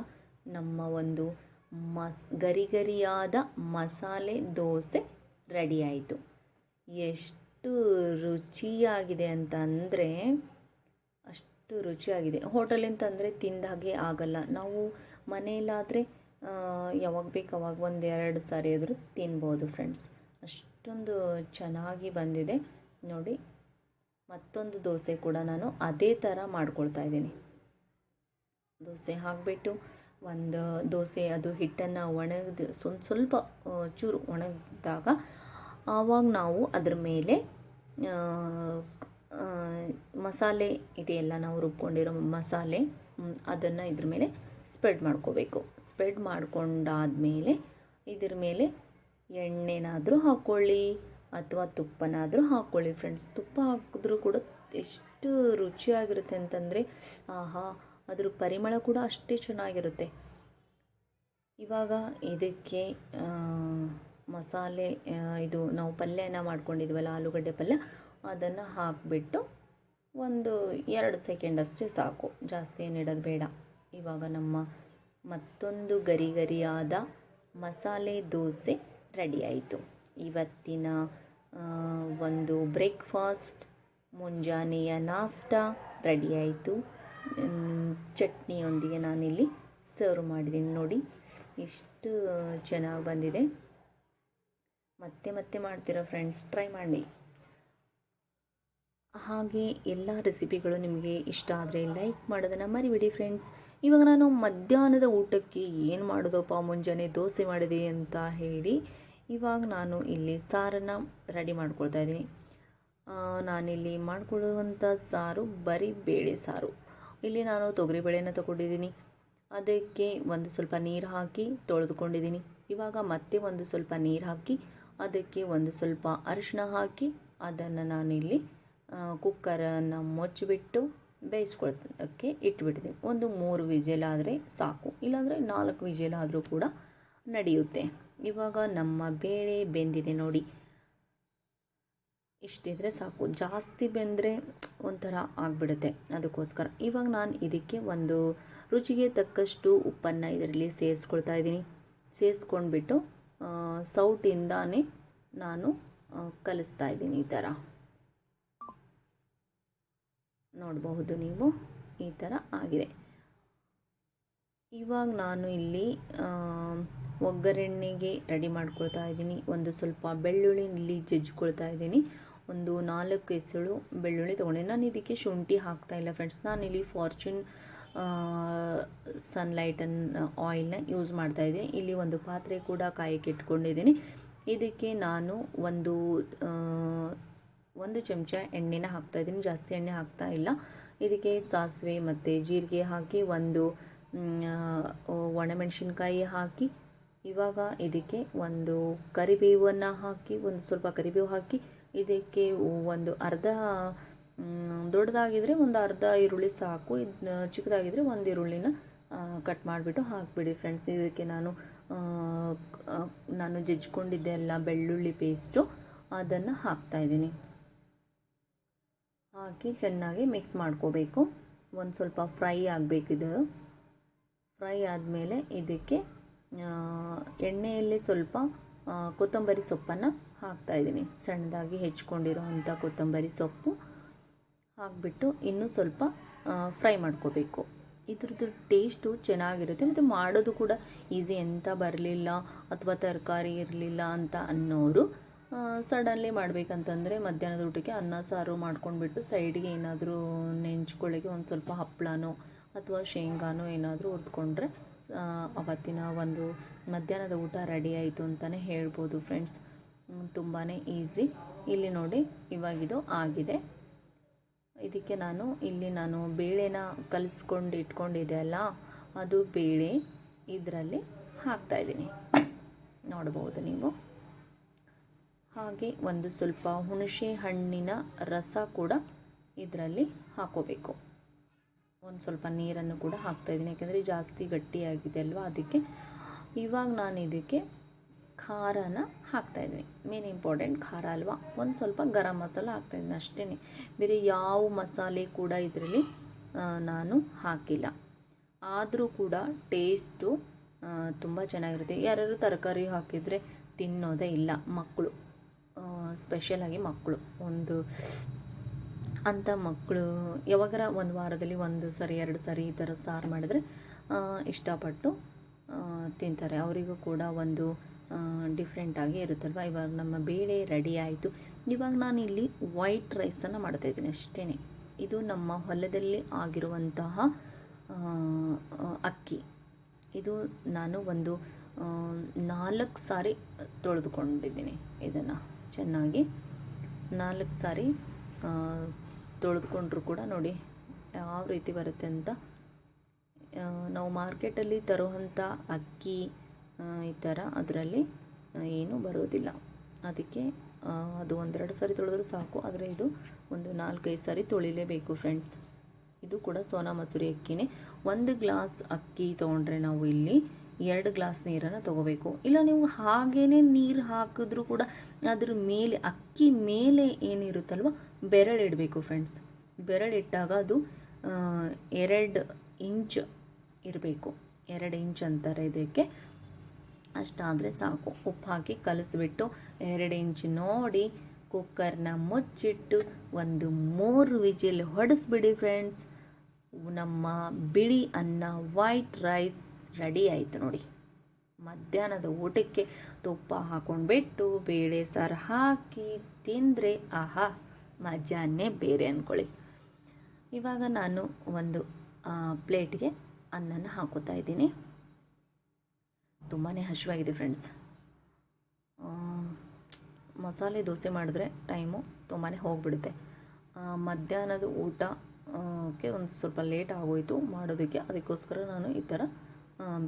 ನಮ್ಮ ಒಂದು ಗರಿಗರಿಯಾದ ಮಸಾಲೆ ದೋಸೆ ರೆಡಿ ಆಯಿತು. ಎಷ್ಟು ರುಚಿಯಾಗಿದೆ ಅಂತ ಅಂದರೆ ಅಷ್ಟು ರುಚಿಯಾಗಿದೆ. ಹೋಟೆಲಿಂದ ಅಂದರೆ ತಿಂದ ಹಾಗೆ ಆಗಲ್ಲ. ನಾವು ಮನೆಯಲ್ಲಾದರೆ ಯಾವಾಗ ಬೇಕು ಅವಾಗ 1-2 ಸಾರಿ ಆದರೂ ತಿನ್ಬೋದು ಫ್ರೆಂಡ್ಸ್. ಅಷ್ಟೊಂದು ಚೆನ್ನಾಗಿ ಬಂದಿದೆ ನೋಡಿ. ಮತ್ತೊಂದು ದೋಸೆ ಕೂಡ ನಾನು ಅದೇ ಥರ ಮಾಡ್ಕೊಳ್ತಾ ಇದ್ದೀನಿ. ದೋಸೆ ಹಾಕಿಬಿಟ್ಟು ಒಂದು ದೋಸೆ ಅದು ಹಿಟ್ಟನ್ನು ಸ್ವಲ್ಪ ಚೂರು ಒಣಗಿದಾಗ ಆವಾಗ ನಾವು ಅದ್ರ ಮೇಲೆ ಮಸಾಲೆ ಇದೆಯಲ್ಲ, ನಾವು ರುಬ್ಕೊಂಡಿರೋ ಮಸಾಲೆ ಅದನ್ನು ಇದ್ರ ಮೇಲೆ ಸ್ಪ್ರೆಡ್ ಮಾಡ್ಕೋಬೇಕು. ಸ್ಪ್ರೆಡ್ ಮಾಡ್ಕೊಂಡಾದಮೇಲೆ ಇದ್ರ ಮೇಲೆ ಎಣ್ಣೆನಾದರೂ ಹಾಕ್ಕೊಳ್ಳಿ ಅಥವಾ ತುಪ್ಪನಾದರೂ ಹಾಕ್ಕೊಳ್ಳಿ ಫ್ರೆಂಡ್ಸ್. ತುಪ್ಪ ಹಾಕಿದ್ರೂ ಕೂಡ ಎಷ್ಟು ರುಚಿಯಾಗಿರುತ್ತೆ ಅಂತಂದರೆ ಆಹಾ, ಅದ್ರ ಪರಿಮಳ ಕೂಡ ಅಷ್ಟೇ ಚೆನ್ನಾಗಿರುತ್ತೆ. ಇವಾಗ ಇದಕ್ಕೆ ಮಸಾಲೆ ಇದು ನಾವು ಪಲ್ಯನ ಮಾಡ್ಕೊಂಡಿದ್ವಲ್ಲ, ಆಲೂಗಡ್ಡೆ ಪಲ್ಯ, ಅದನ್ನು ಹಾಕಿಬಿಟ್ಟು 1-2 ಸೆಕೆಂಡ್ ಅಷ್ಟೇ ಸಾಕು, ಜಾಸ್ತಿ ಏನು ಇಡೋದು ಬೇಡ. ಇವಾಗ ನಮ್ಮ ಮತ್ತೊಂದು ಗರಿಗರಿಯಾದ ಮಸಾಲೆ ದೋಸೆ ರೆಡಿ ಆಯಿತು. ಇವತ್ತಿನ ಒಂದು ಬ್ರೇಕ್ಫಾಸ್ಟ್, ಮುಂಜಾನೆಯ ನಾಷ್ಟ ರೆಡಿ ಆಯಿತು. ಚಟ್ನಿಯೊಂದಿಗೆ ನಾನಿಲ್ಲಿ ಸರ್ವ್ ಮಾಡಿದ್ದೀನಿ. ನೋಡಿ ಎಷ್ಟು ಚೆನ್ನಾಗಿ ಬಂದಿದೆ. ಮತ್ತೆ ಮಾಡ್ತೀರಾ ಫ್ರೆಂಡ್ಸ್, ಟ್ರೈ ಮಾಡಿ. ಹಾಗೆ ಎಲ್ಲ ರೆಸಿಪಿಗಳು ನಿಮಗೆ ಇಷ್ಟ ಆದರೆ ಲೈಕ್ ಮಾಡೋದನ್ನು ಮರಿಬೇಡಿ ಫ್ರೆಂಡ್ಸ್. ಇವಾಗ ನಾನು ಮಧ್ಯಾಹ್ನದ ಊಟಕ್ಕೆ ಏನು ಮಾಡೋದಪ್ಪ, ಮುಂಜಾನೆ ದೋಸೆ ಮಾಡಿದೆ ಅಂತ ಹೇಳಿ ಇವಾಗ ನಾನು ಇಲ್ಲಿ ಸಾರನ್ನು ರೆಡಿ ಮಾಡ್ಕೊಳ್ತಾ ಇದ್ದೀನಿ. ನಾನಿಲ್ಲಿ ಮಾಡ್ಕೊಳ್ಳುವಂಥ ಸಾರು ಬರೀ ಬೇಳೆ ಸಾರು. ಇಲ್ಲಿ ನಾನು ತೊಗರಿಬೇಳೆನ ತಗೊಂಡಿದ್ದೀನಿ. ಅದಕ್ಕೆ ಒಂದು ಸ್ವಲ್ಪ ನೀರು ಹಾಕಿ ತೊಳೆದುಕೊಂಡಿದ್ದೀನಿ. ಇವಾಗ ಮತ್ತೆ ಒಂದು ಸ್ವಲ್ಪ ನೀರು ಹಾಕಿ ಅದಕ್ಕೆ ಒಂದು ಸ್ವಲ್ಪ ಅರಿಶಿನ ಹಾಕಿ ಅದನ್ನು ನಾನಿಲ್ಲಿ ಕುಕ್ಕರನ್ನು ಮುಚ್ಚಿಬಿಟ್ಟು ಬೇಯಿಸ್ಕೊಳ್ಳೋಕ್ಕೆ ಇಟ್ಬಿಟ್ಟಿದ್ದೀನಿ. ಒಂದು 3 ವಿಜಿಲ್ ಆದರೆ ಸಾಕು, ಇಲ್ಲಾಂದರೆ 4 ವಿಜಿಲ್ ಆದರೂ ಕೂಡ ನಡೆಯುತ್ತೆ. ಇವಾಗ ನಮ್ಮ ಬೇಳೆ ಬೆಂದಿದೆ ನೋಡಿ, ಇಷ್ಟಿದ್ರೆ ಸಾಕು. ಜಾಸ್ತಿ ಬೆಂದರೆ ಒಂಥರ ಆಗಿಬಿಡುತ್ತೆ, ಅದಕ್ಕೋಸ್ಕರ ಇವಾಗ ನಾನು ಇದಕ್ಕೆ ಒಂದು ರುಚಿಗೆ ತಕ್ಕಷ್ಟು ಉಪ್ಪನ್ನು ಇದರಲ್ಲಿ ಸೇರಿಸ್ಕೊಳ್ತಾ ಇದ್ದೀನಿ. ಸೇರಿಸ್ಕೊಂಡ್ಬಿಟ್ಟು ಸೌಟಿಂದಾನೇ ನಾನು ಕಲಿಸ್ತಾ ಇದ್ದೀನಿ. ಈ ಥರ ನೋಡಬಹುದು ನೀವು, ಈ ಥರ ಆಗಿದೆ. ಇವಾಗ ನಾನು ಇಲ್ಲಿ ಒಗ್ಗರಣೆಗೆ ರೆಡಿ ಮಾಡ್ಕೊಳ್ತಾ ಇದ್ದೀನಿ. ಒಂದು ಸ್ವಲ್ಪ ಬೆಳ್ಳುಳ್ಳಿ ಇಲ್ಲಿ ಜಜ್ಕೊಳ್ತಾ ಇದ್ದೀನಿ. ಒಂದು 4 ಎಸಳು ಬೆಳ್ಳುಳ್ಳಿ ತೊಗೊಂಡೆ. ನಾನು ಇದಕ್ಕೆ ಶುಂಠಿ ಹಾಕ್ತಾಯಿಲ್ಲ ಫ್ರೆಂಡ್ಸ್. ನಾನಿಲ್ಲಿ ಫಾರ್ಚೂನ್ ಸನ್ಲೈಟನ್ನು ಆಯಿಲ್ನ ಯೂಸ್ ಮಾಡ್ತಾಯಿದ್ದೀನಿ. ಇಲ್ಲಿ ಒಂದು ಪಾತ್ರೆ ಕೂಡ ಕಾಯಕ್ಕೆ ಇಟ್ಕೊಂಡಿದ್ದೀನಿ. ಇದಕ್ಕೆ ನಾನು ಒಂದು ಚಮಚ ಎಣ್ಣೆನ ಹಾಕ್ತಾಯಿದ್ದೀನಿ, ಜಾಸ್ತಿ ಎಣ್ಣೆ ಹಾಕ್ತಾ ಇಲ್ಲ. ಇದಕ್ಕೆ ಸಾಸಿವೆ ಮತ್ತು ಜೀರಿಗೆ ಹಾಕಿ, ಒಂದು ಒಣಮೆಣಸಿನ್ಕಾಯಿ ಹಾಕಿ, ಇವಾಗ ಇದಕ್ಕೆ ಒಂದು ಕರಿಬೇವನ್ನು ಹಾಕಿ, ಒಂದು ಸ್ವಲ್ಪ ಕರಿಬೇವು ಹಾಕಿ, ಇದಕ್ಕೆ ಒಂದು ಅರ್ಧ, ದೊಡ್ಡದಾಗಿದ್ದರೆ ಒಂದು ಅರ್ಧ ಈರುಳ್ಳಿ ಸಾಕು, ಚಿಕ್ಕದಾಗಿದ್ದರೆ ಒಂದು ಈರುಳ್ಳಿನ ಕಟ್ ಮಾಡಿಬಿಟ್ಟು ಹಾಕಿಬಿಡಿ ಫ್ರೆಂಡ್ಸ್. ಇದಕ್ಕೆ ನಾನು ಜಜ್ಕೊಂಡಿದ್ದೆ ಎಲ್ಲ ಬೆಳ್ಳುಳ್ಳಿ ಪೇಸ್ಟು ಅದನ್ನು ಹಾಕ್ತಾಯಿದ್ದೀನಿ. ಹಾಕಿ ಚೆನ್ನಾಗಿ ಮಿಕ್ಸ್ ಮಾಡ್ಕೋಬೇಕು. ಒಂದು ಸ್ವಲ್ಪ ಫ್ರೈ ಆಗಬೇಕಿದು. ಫ್ರೈ ಆದಮೇಲೆ ಇದಕ್ಕೆ ಎಣ್ಣೆಯಲ್ಲಿ ಸ್ವಲ್ಪ ಕೊತ್ತಂಬರಿ ಸೊಪ್ಪನ್ನು ಹಾಕ್ತಾಯಿದ್ದೀನಿ. ಸಣ್ಣದಾಗಿ ಹೆಚ್ಕೊಂಡಿರೋ ಅಂಥ ಕೊತ್ತಂಬರಿ ಸೊಪ್ಪು ಹಾಕಿಬಿಟ್ಟು ಇನ್ನೂ ಸ್ವಲ್ಪ ಫ್ರೈ ಮಾಡ್ಕೋಬೇಕು. ಇದ್ರದ್ದು ಟೇಸ್ಟು ಚೆನ್ನಾಗಿರುತ್ತೆ ಮತ್ತು ಮಾಡೋದು ಕೂಡ ಈಸಿ. ಎಂತ ಬರಲಿಲ್ಲ ಅಥವಾ ತರಕಾರಿ ಇರಲಿಲ್ಲ ಅಂತ ಅನ್ನೋರು ಸಡನ್ಲಿ ಮಾಡಬೇಕಂತಂದರೆ ಮಧ್ಯಾಹ್ನದ ಊಟಕ್ಕೆ ಅನ್ನ ಸಾರು ಮಾಡ್ಕೊಂಡ್ಬಿಟ್ಟು ಸೈಡಿಗೆ ಏನಾದರೂ ನೆಂಚ್ಕೊಳ್ಳೋಕ್ಕೆ ಒಂದು ಸ್ವಲ್ಪ ಹಪ್ಪಳನೋ ಅಥವಾ ಶೇಂಗಾನೋ ಏನಾದರೂ ಹುರಿದ್ಕೊಂಡ್ರೆ ಅವತ್ತಿನ ಒಂದು ಮಧ್ಯಾಹ್ನದ ಊಟ ರೆಡಿ ಆಯಿತು ಅಂತಲೇ ಹೇಳ್ಬೋದು ಫ್ರೆಂಡ್ಸ್. ತುಂಬಾ ಈಸಿ. ಇಲ್ಲಿ ನೋಡಿ ಇವಾಗಿದು ಆಗಿದೆ. ಇದಕ್ಕೆ ನಾನು ಬೇಳೆನ ಕಲಿಸ್ಕೊಂಡು ಇಟ್ಕೊಂಡಿದ್ದೆ ಅಲ್ಲ, ಅದು ಬೇಳೆ ಇದರಲ್ಲಿ ಹಾಕ್ತಾಯಿದ್ದೀನಿ, ನೋಡ್ಬೋದು ನೀವು. ಹಾಗೆ ಒಂದು ಸ್ವಲ್ಪ ಹುಣಸೆ ಹಣ್ಣಿನ ರಸ ಕೂಡ ಇದರಲ್ಲಿ ಹಾಕೋಬೇಕು. ಒಂದು ಸ್ವಲ್ಪ ನೀರನ್ನು ಕೂಡ ಹಾಕ್ತಾಯಿದ್ದೀನಿ, ಯಾಕೆಂದರೆ ಜಾಸ್ತಿ ಗಟ್ಟಿಯಾಗಿದೆ ಅಲ್ವಾ, ಅದಕ್ಕೆ. ಇವಾಗ ನಾನು ಇದಕ್ಕೆ ಖಾರನ ಹಾಕ್ತಾಯಿದ್ದೀನಿ. ಮೇನ್ ಇಂಪಾರ್ಟೆಂಟ್ ಖಾರ ಅಲ್ವಾ. ಒಂದು ಸ್ವಲ್ಪ ಗರಂ ಮಸಾಲ ಹಾಕ್ತಾಯಿದ್ದೀನಿ ಅಷ್ಟೇ. ಬೇರೆ ಯಾವ ಮಸಾಲೆ ಕೂಡ ಇದರಲ್ಲಿ ನಾನು ಹಾಕಿಲ್ಲ. ಆದರೂ ಕೂಡ ಟೇಸ್ಟು ತುಂಬ ಚೆನ್ನಾಗಿರುತ್ತೆ. ಯಾರ್ಯಾರು ತರಕಾರಿ ಹಾಕಿದರೆ ತಿನ್ನೋದೇ ಇಲ್ಲ ಮಕ್ಕಳು, ಸ್ಪೆಷಲಾಗಿ ಮಕ್ಕಳು. ಅಂಥ ಮಕ್ಕಳು ಯಾವಾಗಾರ ಒಂದು ವಾರದಲ್ಲಿ 1 ಸರಿ 2 ಸರಿ ಈ ಥರ ಸಾರು ಮಾಡಿದ್ರೆ ಇಷ್ಟಪಟ್ಟು ತಿಂತಾರೆ. ಅವರಿಗೂ ಕೂಡ ಒಂದು ಡಿಫ್ರೆಂಟಾಗಿ ಇರುತ್ತಲ್ವ. ಇವಾಗ ನಮ್ಮ ಬೇಳೆ ರೆಡಿ ಆಯಿತು. ಇವಾಗ ನಾನು ಇಲ್ಲಿ ವೈಟ್ ರೈಸನ್ನು ಮಾಡ್ತಾಯಿದ್ದೀನಿ ಅಷ್ಟೇ. ಇದು ನಮ್ಮ ಹೊಲದಲ್ಲಿ ಆಗಿರುವಂತಹ ಅಕ್ಕಿ. ಇದು ನಾನು ಒಂದು 4 ಸಾರಿ ತೊಳೆದುಕೊಂಡಿದ್ದೀನಿ. ಇದನ್ನು ಚೆನ್ನಾಗಿ 4 ಸಾರಿ ತೊಳೆದುಕೊಂಡ್ರೂ ಕೂಡ ನೋಡಿ ಯಾವ ರೀತಿ ಬರುತ್ತೆ ಅಂತ. ನಾವು ಮಾರ್ಕೆಟಲ್ಲಿ ತರುವಂಥ ಅಕ್ಕಿ ಈ ಥರ ಅದರಲ್ಲಿ ಏನೂ ಬರೋದಿಲ್ಲ. ಅದಕ್ಕೆ ಅದು 1-2 ಸಾರಿ ತೊಳೆದ್ರೂ ಸಾಕು. ಆದರೆ ಇದು ಒಂದು 4-5 ಸಾರಿ ತೊಳಿಲೇಬೇಕು ಫ್ರೆಂಡ್ಸ್. ಇದು ಕೂಡ ಸೋನಾ ಮಸೂರಿ ಅಕ್ಕಿನೇ. 1 ಗ್ಲಾಸ್ ಅಕ್ಕಿ ತೊಗೊಂಡ್ರೆ ನಾವು ಇಲ್ಲಿ 2 ಗ್ಲಾಸ್ ನೀರನ್ನು ತೊಗೋಬೇಕು. ಇಲ್ಲ ನೀವು ಹಾಗೇ ನೀರು ಹಾಕಿದ್ರೂ ಕೂಡ ಅದ್ರ ಮೇಲೆ, ಅಕ್ಕಿ ಮೇಲೆ ಏನಿರುತ್ತಲ್ವ, ಬೆರಳಿಡಬೇಕು ಫ್ರೆಂಡ್ಸ್. ಬೆರಳಿಟ್ಟಾಗ ಅದು 2 ಇಂಚ್ ಇರಬೇಕು. 2 ಇಂಚ್ ಅಂತಾರೆ ಇದಕ್ಕೆ. ಅಷ್ಟಾದರೆ ಸಾಕು. ಉಪ್ಪು ಹಾಕಿ ಕಲಿಸ್ಬಿಟ್ಟು 2 ಇಂಚ್ ನೋಡಿ ಕುಕ್ಕರ್ನ ಮುಚ್ಚಿಟ್ಟು ಒಂದು 3 ವಿಜಿಲ್ ಹೊಡೆಸ್ಬಿಡಿ ಫ್ರೆಂಡ್ಸ್. ನಮ್ಮ ಬಿಳಿ ಅನ್ನ ವೈಟ್ ರೈಸ್ ರೆಡಿ ಆಯಿತು ನೋಡಿ. ಮಧ್ಯಾಹ್ನದ ಊಟಕ್ಕೆ ತುಪ್ಪ ಹಾಕೊಂಡ್ಬಿಟ್ಟು ಬೇಳೆ ಸಾರು ಹಾಕಿ ತಿಂದರೆ ಆಹಾ, ಮಜಾನೇ ಬೇರೆ ಅಂದ್ಕೊಳ್ಳಿ. ಇವಾಗ ನಾನು ಒಂದು ಪ್ಲೇಟ್ಗೆ ಅನ್ನನ ಹಾಕೋತಾ ಇದ್ದೀನಿ. ತುಂಬಾ ಹಸಿವಾಗಿದೆ ಫ್ರೆಂಡ್ಸ್. ಮಸಾಲೆ ದೋಸೆ ಮಾಡಿದ್ರೆ ಟೈಮು ತುಂಬಾ ಹೋಗಿಬಿಡುತ್ತೆ. ಮಧ್ಯಾಹ್ನದ ಊಟಕ್ಕೆ ಒಂದು ಸ್ವಲ್ಪ ಲೇಟ್ ಆಗೋಯಿತು ಮಾಡೋದಕ್ಕೆ. ಅದಕ್ಕೋಸ್ಕರ ನಾನು ಈ ಥರ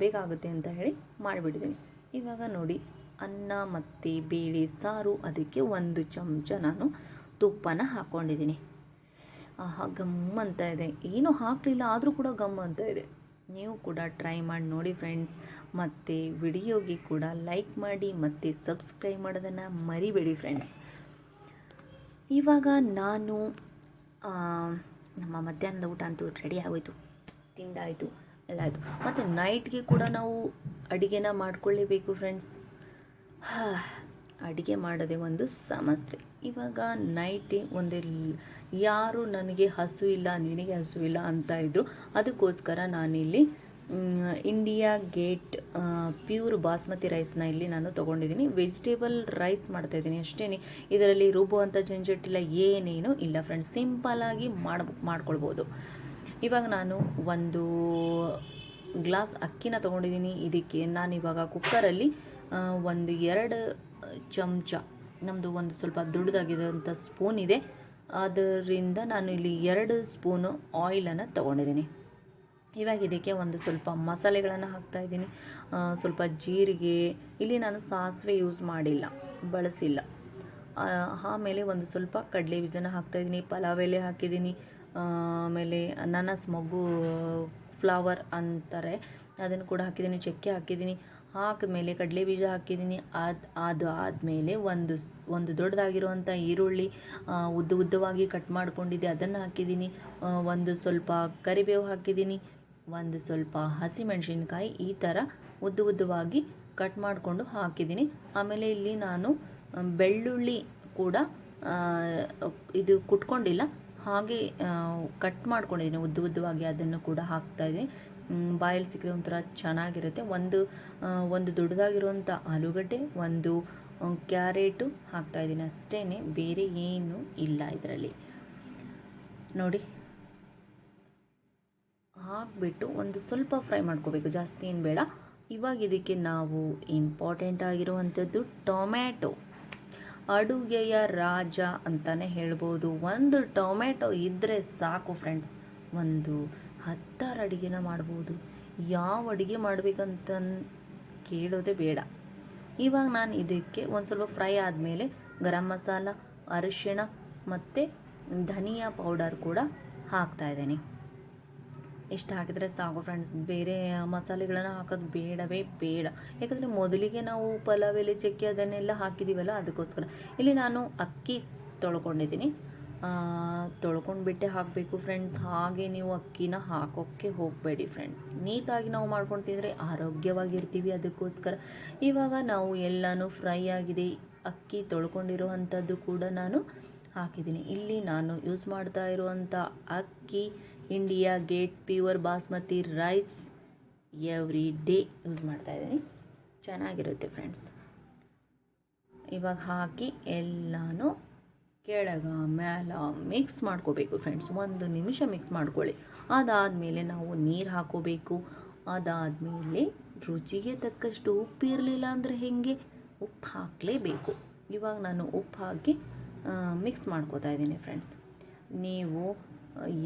ಬೇಗ ಆಗುತ್ತೆ ಅಂತ ಹೇಳಿ ಮಾಡಿಬಿಟ್ಟಿದ್ದೀನಿ. ಇವಾಗ ನೋಡಿ ಅನ್ನ ಮತ್ತು ಬೇಳೆ ಸಾರು, ಅದಕ್ಕೆ 1 ಚಮಚ ನಾನು ತುಪ್ಪನ ಹಾಕ್ಕೊಂಡಿದ್ದೀನಿ. ಆಹಾ, ಗಮ್ ಅಂತ ಇದೆ. ಏನೂ ಹಾಕಲಿಲ್ಲ ಆದರೂ ಕೂಡ ಗಮ್ ಅಂತ ಇದೆ. ನೀವು ಕೂಡ ಟ್ರೈ ಮಾಡಿ ನೋಡಿ ಫ್ರೆಂಡ್ಸ್. ಮತ್ತು ವಿಡಿಯೋಗೆ ಕೂಡ ಲೈಕ್ ಮಾಡಿ ಮತ್ತು ಸಬ್ಸ್ಕ್ರೈಬ್ ಮಾಡೋದನ್ನು ಮರಿಬೇಡಿ ಫ್ರೆಂಡ್ಸ್. ಇವಾಗ ನಾನು ನಮ್ಮ ಮಧ್ಯಾಹ್ನದ ಊಟ ಅಂತೂ ರೆಡಿ ಆಗೋಯಿತು, ತಿಂದಾಯಿತು, ಎಲ್ಲ ಆಯಿತು. ಮತ್ತು ನೈಟ್ಗೆ ಕೂಡ ನಾವು ಅಡುಗೆನ ಮಾಡ್ಕೊಳ್ಳೇಬೇಕು ಫ್ರೆಂಡ್ಸ್. ಅಡುಗೆ ಮಾಡೋದೇ ಒಂದು ಸಮಸ್ಯೆ. ಇವಾಗ ನೈಟೇ ಯಾರು ನನಗೆ ಹಸು ಇಲ್ಲ, ನಿನಗೆ ಹಸು ಇಲ್ಲ ಅಂತ ಇದ್ದರು. ಅದಕ್ಕೋಸ್ಕರ ನಾನಿಲ್ಲಿ ಇಂಡಿಯಾ ಗೇಟ್ ಪ್ಯೂರ್ ಬಾಸ್ಮತಿ ರೈಸ್ನ ಇಲ್ಲಿ ನಾನು ತೊಗೊಂಡಿದ್ದೀನಿ. ವೆಜಿಟೇಬಲ್ ರೈಸ್ ಮಾಡ್ತಾಯಿದ್ದೀನಿ ಅಷ್ಟೇ. ಇದರಲ್ಲಿ ರುಬ್ಬುವಂಥ ಜಂಜಟ್ಟಿಲ್ಲ, ಏನೇನೂ ಇಲ್ಲ ಫ್ರೆಂಡ್ಸ್. ಸಿಂಪಲ್ಲಾಗಿ ಮಾಡ್ಕೊಳ್ಬೋದು. ಇವಾಗ ನಾನು 1 ಗ್ಲಾಸ್ ಅಕ್ಕಿನ ತೊಗೊಂಡಿದ್ದೀನಿ. ಇದಕ್ಕೆ ನಾನಿವಾಗ ಕುಕ್ಕರಲ್ಲಿ 1-2 ಚಮಚ, ನಮ್ಮದು ಒಂದು ಸ್ವಲ್ಪ ದೊಡ್ಡದಾಗಿರೋಂಥ ಸ್ಪೂನ್ ಇದೆ, ಅದರಿಂದ ನಾನು ಇಲ್ಲಿ 2 ಸ್ಪೂನು ಆಯಿಲನ್ನು ತೊಗೊಂಡಿದ್ದೀನಿ. ಇವಾಗ ಇದಕ್ಕೆ ಒಂದು ಸ್ವಲ್ಪ ಮಸಾಲೆಗಳನ್ನು ಹಾಕ್ತಾಯಿದ್ದೀನಿ. ಸ್ವಲ್ಪ ಜೀರಿಗೆ, ಇಲ್ಲಿ ನಾನು ಸಾಸಿವೆ ಯೂಸ್ ಮಾಡಿಲ್ಲ, ಬಳಸಿಲ್ಲ. ಆಮೇಲೆ ಒಂದು ಸ್ವಲ್ಪ ಕಡಲೆ ಬೀಜನ ಹಾಕ್ತಾಯಿದ್ದೀನಿ, ಪಲಾವ್ ಎಲೆ ಹಾಕಿದ್ದೀನಿ, ಆಮೇಲೆ ಅನಾನಸ್ ಮೊಗ್ಗು ಫ್ಲವರ್ ಅಂತಾರೆ ಅದನ್ನು ಕೂಡ ಹಾಕಿದ್ದೀನಿ, ಚಕ್ಕೆ ಹಾಕಿದ್ದೀನಿ. ಹಾಕಿದ್ಮೇಲೆ ಕಡಲೆ ಬೀಜ ಹಾಕಿದ್ದೀನಿ. ಅದು ಆದಮೇಲೆ ಒಂದು ದೊಡ್ಡದಾಗಿರುವಂಥ ಈರುಳ್ಳಿ ಉದ್ದವಾಗಿ ಕಟ್ ಮಾಡ್ಕೊಂಡಿದ್ದೆ, ಅದನ್ನು ಹಾಕಿದ್ದೀನಿ. ಒಂದು ಸ್ವಲ್ಪ ಕರಿಬೇವು ಹಾಕಿದ್ದೀನಿ, ಒಂದು ಸ್ವಲ್ಪ ಹಸಿಮೆಣಸಿನ್ಕಾಯಿ ಈ ಥರ ಉದ್ದವಾಗಿ ಕಟ್ ಮಾಡಿಕೊಂಡು ಹಾಕಿದ್ದೀನಿ. ಆಮೇಲೆ ಇಲ್ಲಿ ನಾನು ಬೆಳ್ಳುಳ್ಳಿ ಕೂಡ ಇದು ಕುಟ್ಕೊಂಡಿಲ್ಲ, ಹಾಗೆ ಕಟ್ ಮಾಡ್ಕೊಂಡಿದ್ದೀನಿ ಉದ್ದವಾಗಿ, ಅದನ್ನು ಕೂಡ ಹಾಕ್ತಾಯಿದ್ದೀನಿ. ಬಾಯಲ್ಲಿ ಸಿಕ್ಕರೆ ಒಂಥರ ಚೆನ್ನಾಗಿರುತ್ತೆ. ಒಂದು ದೊಡ್ಡದಾಗಿರುವಂಥ ಆಲೂಗಡ್ಡೆ, ಒಂದು ಕ್ಯಾರೆಟು ಹಾಕ್ತಾಯಿದ್ದೀನಿ ಅಷ್ಟೇ, ಬೇರೆ ಏನೂ ಇಲ್ಲ ಇದರಲ್ಲಿ. ನೋಡಿ, ಹಾಕಿಬಿಟ್ಟು ಒಂದು ಸ್ವಲ್ಪ ಫ್ರೈ ಮಾಡ್ಕೋಬೇಕು, ಜಾಸ್ತಿ ಏನು ಬೇಡ. ಇವಾಗ ಇದಕ್ಕೆ ನಾವು ಇಂಪಾರ್ಟೆಂಟ್ ಆಗಿರುವಂಥದ್ದು ಟೊಮ್ಯಾಟೊ, ಅಡುಗೆಯ ರಾಜ ಅಂತಲೇ ಹೇಳ್ಬೋದು. ಒಂದು ಟೊಮ್ಯಾಟೊ ಇದ್ದರೆ ಸಾಕು ಫ್ರೆಂಡ್ಸ್, ಒಂದು 10 ಅಡುಗೆನ ಮಾಡ್ಬೋದು. ಯಾವ ಅಡುಗೆ ಮಾಡಬೇಕಂತ ಕೇಳೋದೇ ಬೇಡ. ಇವಾಗ ನಾನು ಇದಕ್ಕೆ ಒಂದು ಸ್ವಲ್ಪ ಫ್ರೈ ಆದಮೇಲೆ ಗರಂ ಮಸಾಲ, ಅರಿಶಿಣ ಮತ್ತು ಧನಿಯಾ ಪೌಡರ್ ಕೂಡ ಹಾಕ್ತಾಯಿದ್ದೀನಿ. ಇಷ್ಟು ಹಾಕಿದರೆ ಸಾಕು ಫ್ರೆಂಡ್ಸ್, ಬೇರೆ ಮಸಾಲೆಗಳನ್ನು ಹಾಕೋದು ಬೇಡವೇ ಬೇಡ. ಯಾಕಂದರೆ ಮೊದಲಿಗೆ ನಾವು ಪಲಾವ್ ಎಲೆ, ಚಕ್ಕೆ ಅದನ್ನೆಲ್ಲ ಹಾಕಿದ್ದೀವಲ್ಲ, ಅದಕ್ಕೋಸ್ಕರ. ಇಲ್ಲಿ ನಾನು ಅಕ್ಕಿ ತೊಳ್ಕೊಂಡಿದ್ದೀನಿ, ತೊಳ್ಕೊಂಡ್ಬಿಟ್ಟೆ ಹಾಕಬೇಕು ಫ್ರೆಂಡ್ಸ್. ಹಾಗೆ ನೀವು ಅಕ್ಕಿನ ಹಾಕೋಕ್ಕೆ ಹೋಗಬೇಡಿ ಫ್ರೆಂಡ್ಸ್. ನೀಟಾಗಿ ನಾವು ಮಾಡ್ಕೊಂಡು ತಿಂದರೆ ಆರೋಗ್ಯವಾಗಿರ್ತೀವಿ, ಅದಕ್ಕೋಸ್ಕರ. ಇವಾಗ ನಾವು ಎಲ್ಲನೂ ಫ್ರೈ ಆಗಿದೆ, ಅಕ್ಕಿ ತೊಳ್ಕೊಂಡಿರುವಂಥದ್ದು ಕೂಡ ನಾನು ಹಾಕಿದ್ದೀನಿ. ಇಲ್ಲಿ ನಾನು ಯೂಸ್ ಮಾಡ್ತಾ ಇರುವಂಥ ಅಕ್ಕಿ India Gate pure basmati rice every day use ಮಾಡ್ತಾಯಿದ್ದೀನಿ. ಚೆನ್ನಾಗಿರುತ್ತೆ ಫ್ರೆಂಡ್ಸ್. ಇವಾಗ ಹಾಕಿ ಎಲ್ಲನೂ ಕೆಳಗ ಮೇಲ ಮಿಕ್ಸ್ ಮಾಡ್ಕೋಬೇಕು ಫ್ರೆಂಡ್ಸ್. 1 ನಿಮಿಷ ಮಿಕ್ಸ್ ಮಾಡ್ಕೊಳ್ಳಿ. ಅದಾದಮೇಲೆ ನಾವು ನೀರು ಹಾಕೋಬೇಕು. ಅದಾದಮೇಲೆ ರುಚಿಗೆ ತಕ್ಕಷ್ಟು ಉಪ್ಪು ಇರಲಿಲ್ಲ ಅಂದರೆ ಹೇಗೆ, ಉಪ್ಪು ಹಾಕಲೇಬೇಕು. ಇವಾಗ ನಾನು ಉಪ್ಪು ಹಾಕಿ ಮಿಕ್ಸ್ ಮಾಡ್ಕೋತಾ ಇದ್ದೀನಿ ಫ್ರೆಂಡ್ಸ್. ನೀವು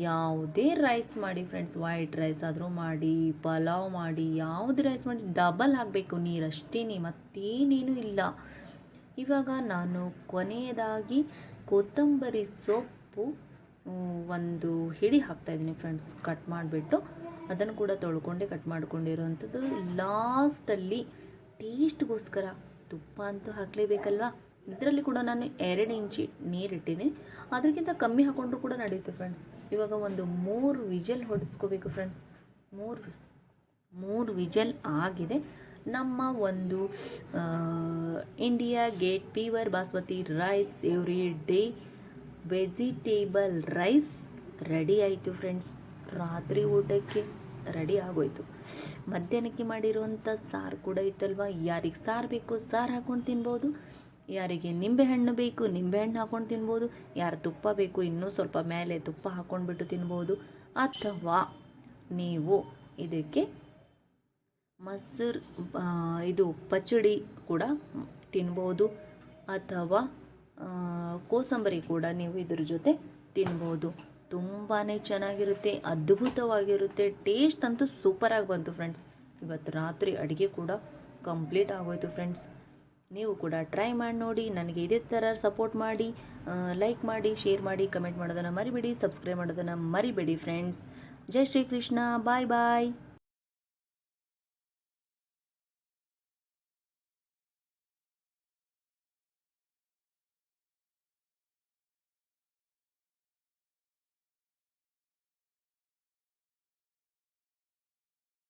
ಯಾವುದೇ ರೈಸ್ ಮಾಡಿ ಫ್ರೆಂಡ್ಸ್, ವೈಟ್ ರೈಸ್ ಆದರೂ ಮಾಡಿ, ಪಲಾವ್ ಮಾಡಿ, ಯಾವುದೇ ರೈಸ್ ಮಾಡಿ ಡಬಲ್ ಹಾಕಬೇಕು ನೀರು, ಅಷ್ಟೇ, ಮತ್ತೇನೇನೂ ಇಲ್ಲ. ಇವಾಗ ನಾನು ಕೊನೆಯದಾಗಿ ಕೊತ್ತಂಬರಿ ಸೊಪ್ಪು 1 ಹಿಡಿ ಹಾಕ್ತಾಯಿದ್ದೀನಿ ಫ್ರೆಂಡ್ಸ್, ಕಟ್ ಮಾಡಿಬಿಟ್ಟು. ಅದನ್ನು ಕೂಡ ತೊಳ್ಕೊಂಡೆ ಕಟ್ ಮಾಡ್ಕೊಂಡಿರೋವಂಥದ್ದು. ಲಾಸ್ಟಲ್ಲಿ ಟೇಸ್ಟ್ಗೋಸ್ಕರ ತುಪ್ಪ ಅಂತೂ ಹಾಕಲೇಬೇಕಲ್ವಾ. ಇದರಲ್ಲಿ ಕೂಡ ನಾನು 2 ಇಂಚು ನೀರಿಟ್ಟಿದ್ದೀನಿ, ಅದಕ್ಕಿಂತ ಕಮ್ಮಿ ಹಾಕ್ಕೊಂಡ್ರೂ ಕೂಡ ನಡೆಯುತ್ತೆ ಫ್ರೆಂಡ್ಸ್. ಇವಾಗ ಒಂದು 3 ವಿಜಲ್ ಹೊಡೆಸ್ಕೋಬೇಕು ಫ್ರೆಂಡ್ಸ್. 3 ವಿಜಲ್ ಆಗಿದೆ. ನಮ್ಮ ಒಂದು India Gate pure basmati rice every day vegetable rice ready ಆಯಿತು ಫ್ರೆಂಡ್ಸ್. ರಾತ್ರಿ ಊಟಕ್ಕೆ ರೆಡಿ ಆಗೋಯ್ತು. ಮಧ್ಯಾಹ್ನಕ್ಕೆ ಮಾಡಿರುವಂಥ ಸಾರು ಕೂಡ ಇತ್ತಲ್ವ, ಯಾರಿಗೆ ಸಾರು ಬೇಕು ಸಾರು ಹಾಕ್ಕೊಂಡು ತಿನ್ಬೋದು, ಯಾರಿಗೆ ನಿಂಬೆಹಣ್ಣು ಬೇಕು ನಿಂಬೆಹಣ್ಣು ಹಾಕ್ಕೊಂಡು ತಿನ್ಬೋದು, ಯಾರು ತುಪ್ಪ ಬೇಕು ಇನ್ನೂ ಸ್ವಲ್ಪ ಮೇಲೆ ತುಪ್ಪ ಹಾಕ್ಕೊಂಡ್ಬಿಟ್ಟು ತಿನ್ಬೋದು, ಅಥವಾ ನೀವು ಇದಕ್ಕೆ ಮೊಸರು ಇದು ಪಚಡಿ ಕೂಡ ತಿನ್ಬೋದು, ಅಥವಾ ಕೋಸಂಬರಿ ಕೂಡ ನೀವು ಇದ್ರ ಜೊತೆ ತಿನ್ಬೋದು. ತುಂಬಾ ಚೆನ್ನಾಗಿರುತ್ತೆ, ಅದ್ಭುತವಾಗಿರುತ್ತೆ. ಟೇಸ್ಟ್ ಅಂತೂ ಸೂಪರಾಗಿ ಬಂತು ಫ್ರೆಂಡ್ಸ್. ಇವತ್ತು ರಾತ್ರಿ ಅಡುಗೆ ಕೂಡ ಕಂಪ್ಲೀಟ್ ಆಗೋಯ್ತು ಫ್ರೆಂಡ್ಸ್. ನೀವು ಕೂಡ ಟ್ರೈ ಮಾಡಿ ನೋಡಿ. ನನಗೆ ಇದೇ ಥರ ಸಪೋರ್ಟ್ ಮಾಡಿ, ಲೈಕ್ ಮಾಡಿ, ಶೇರ್ ಮಾಡಿ, ಕಮೆಂಟ್ ಮಾಡೋದನ್ನು ಮರಿಬೇಡಿ, ಸಬ್ಸ್ಕ್ರೈಬ್ ಮಾಡೋದನ್ನು ಮರಿಬೇಡಿ ಫ್ರೆಂಡ್ಸ್. ಜೈ ಶ್ರೀ ಕೃಷ್ಣ. ಬಾಯ್ ಬಾಯ್.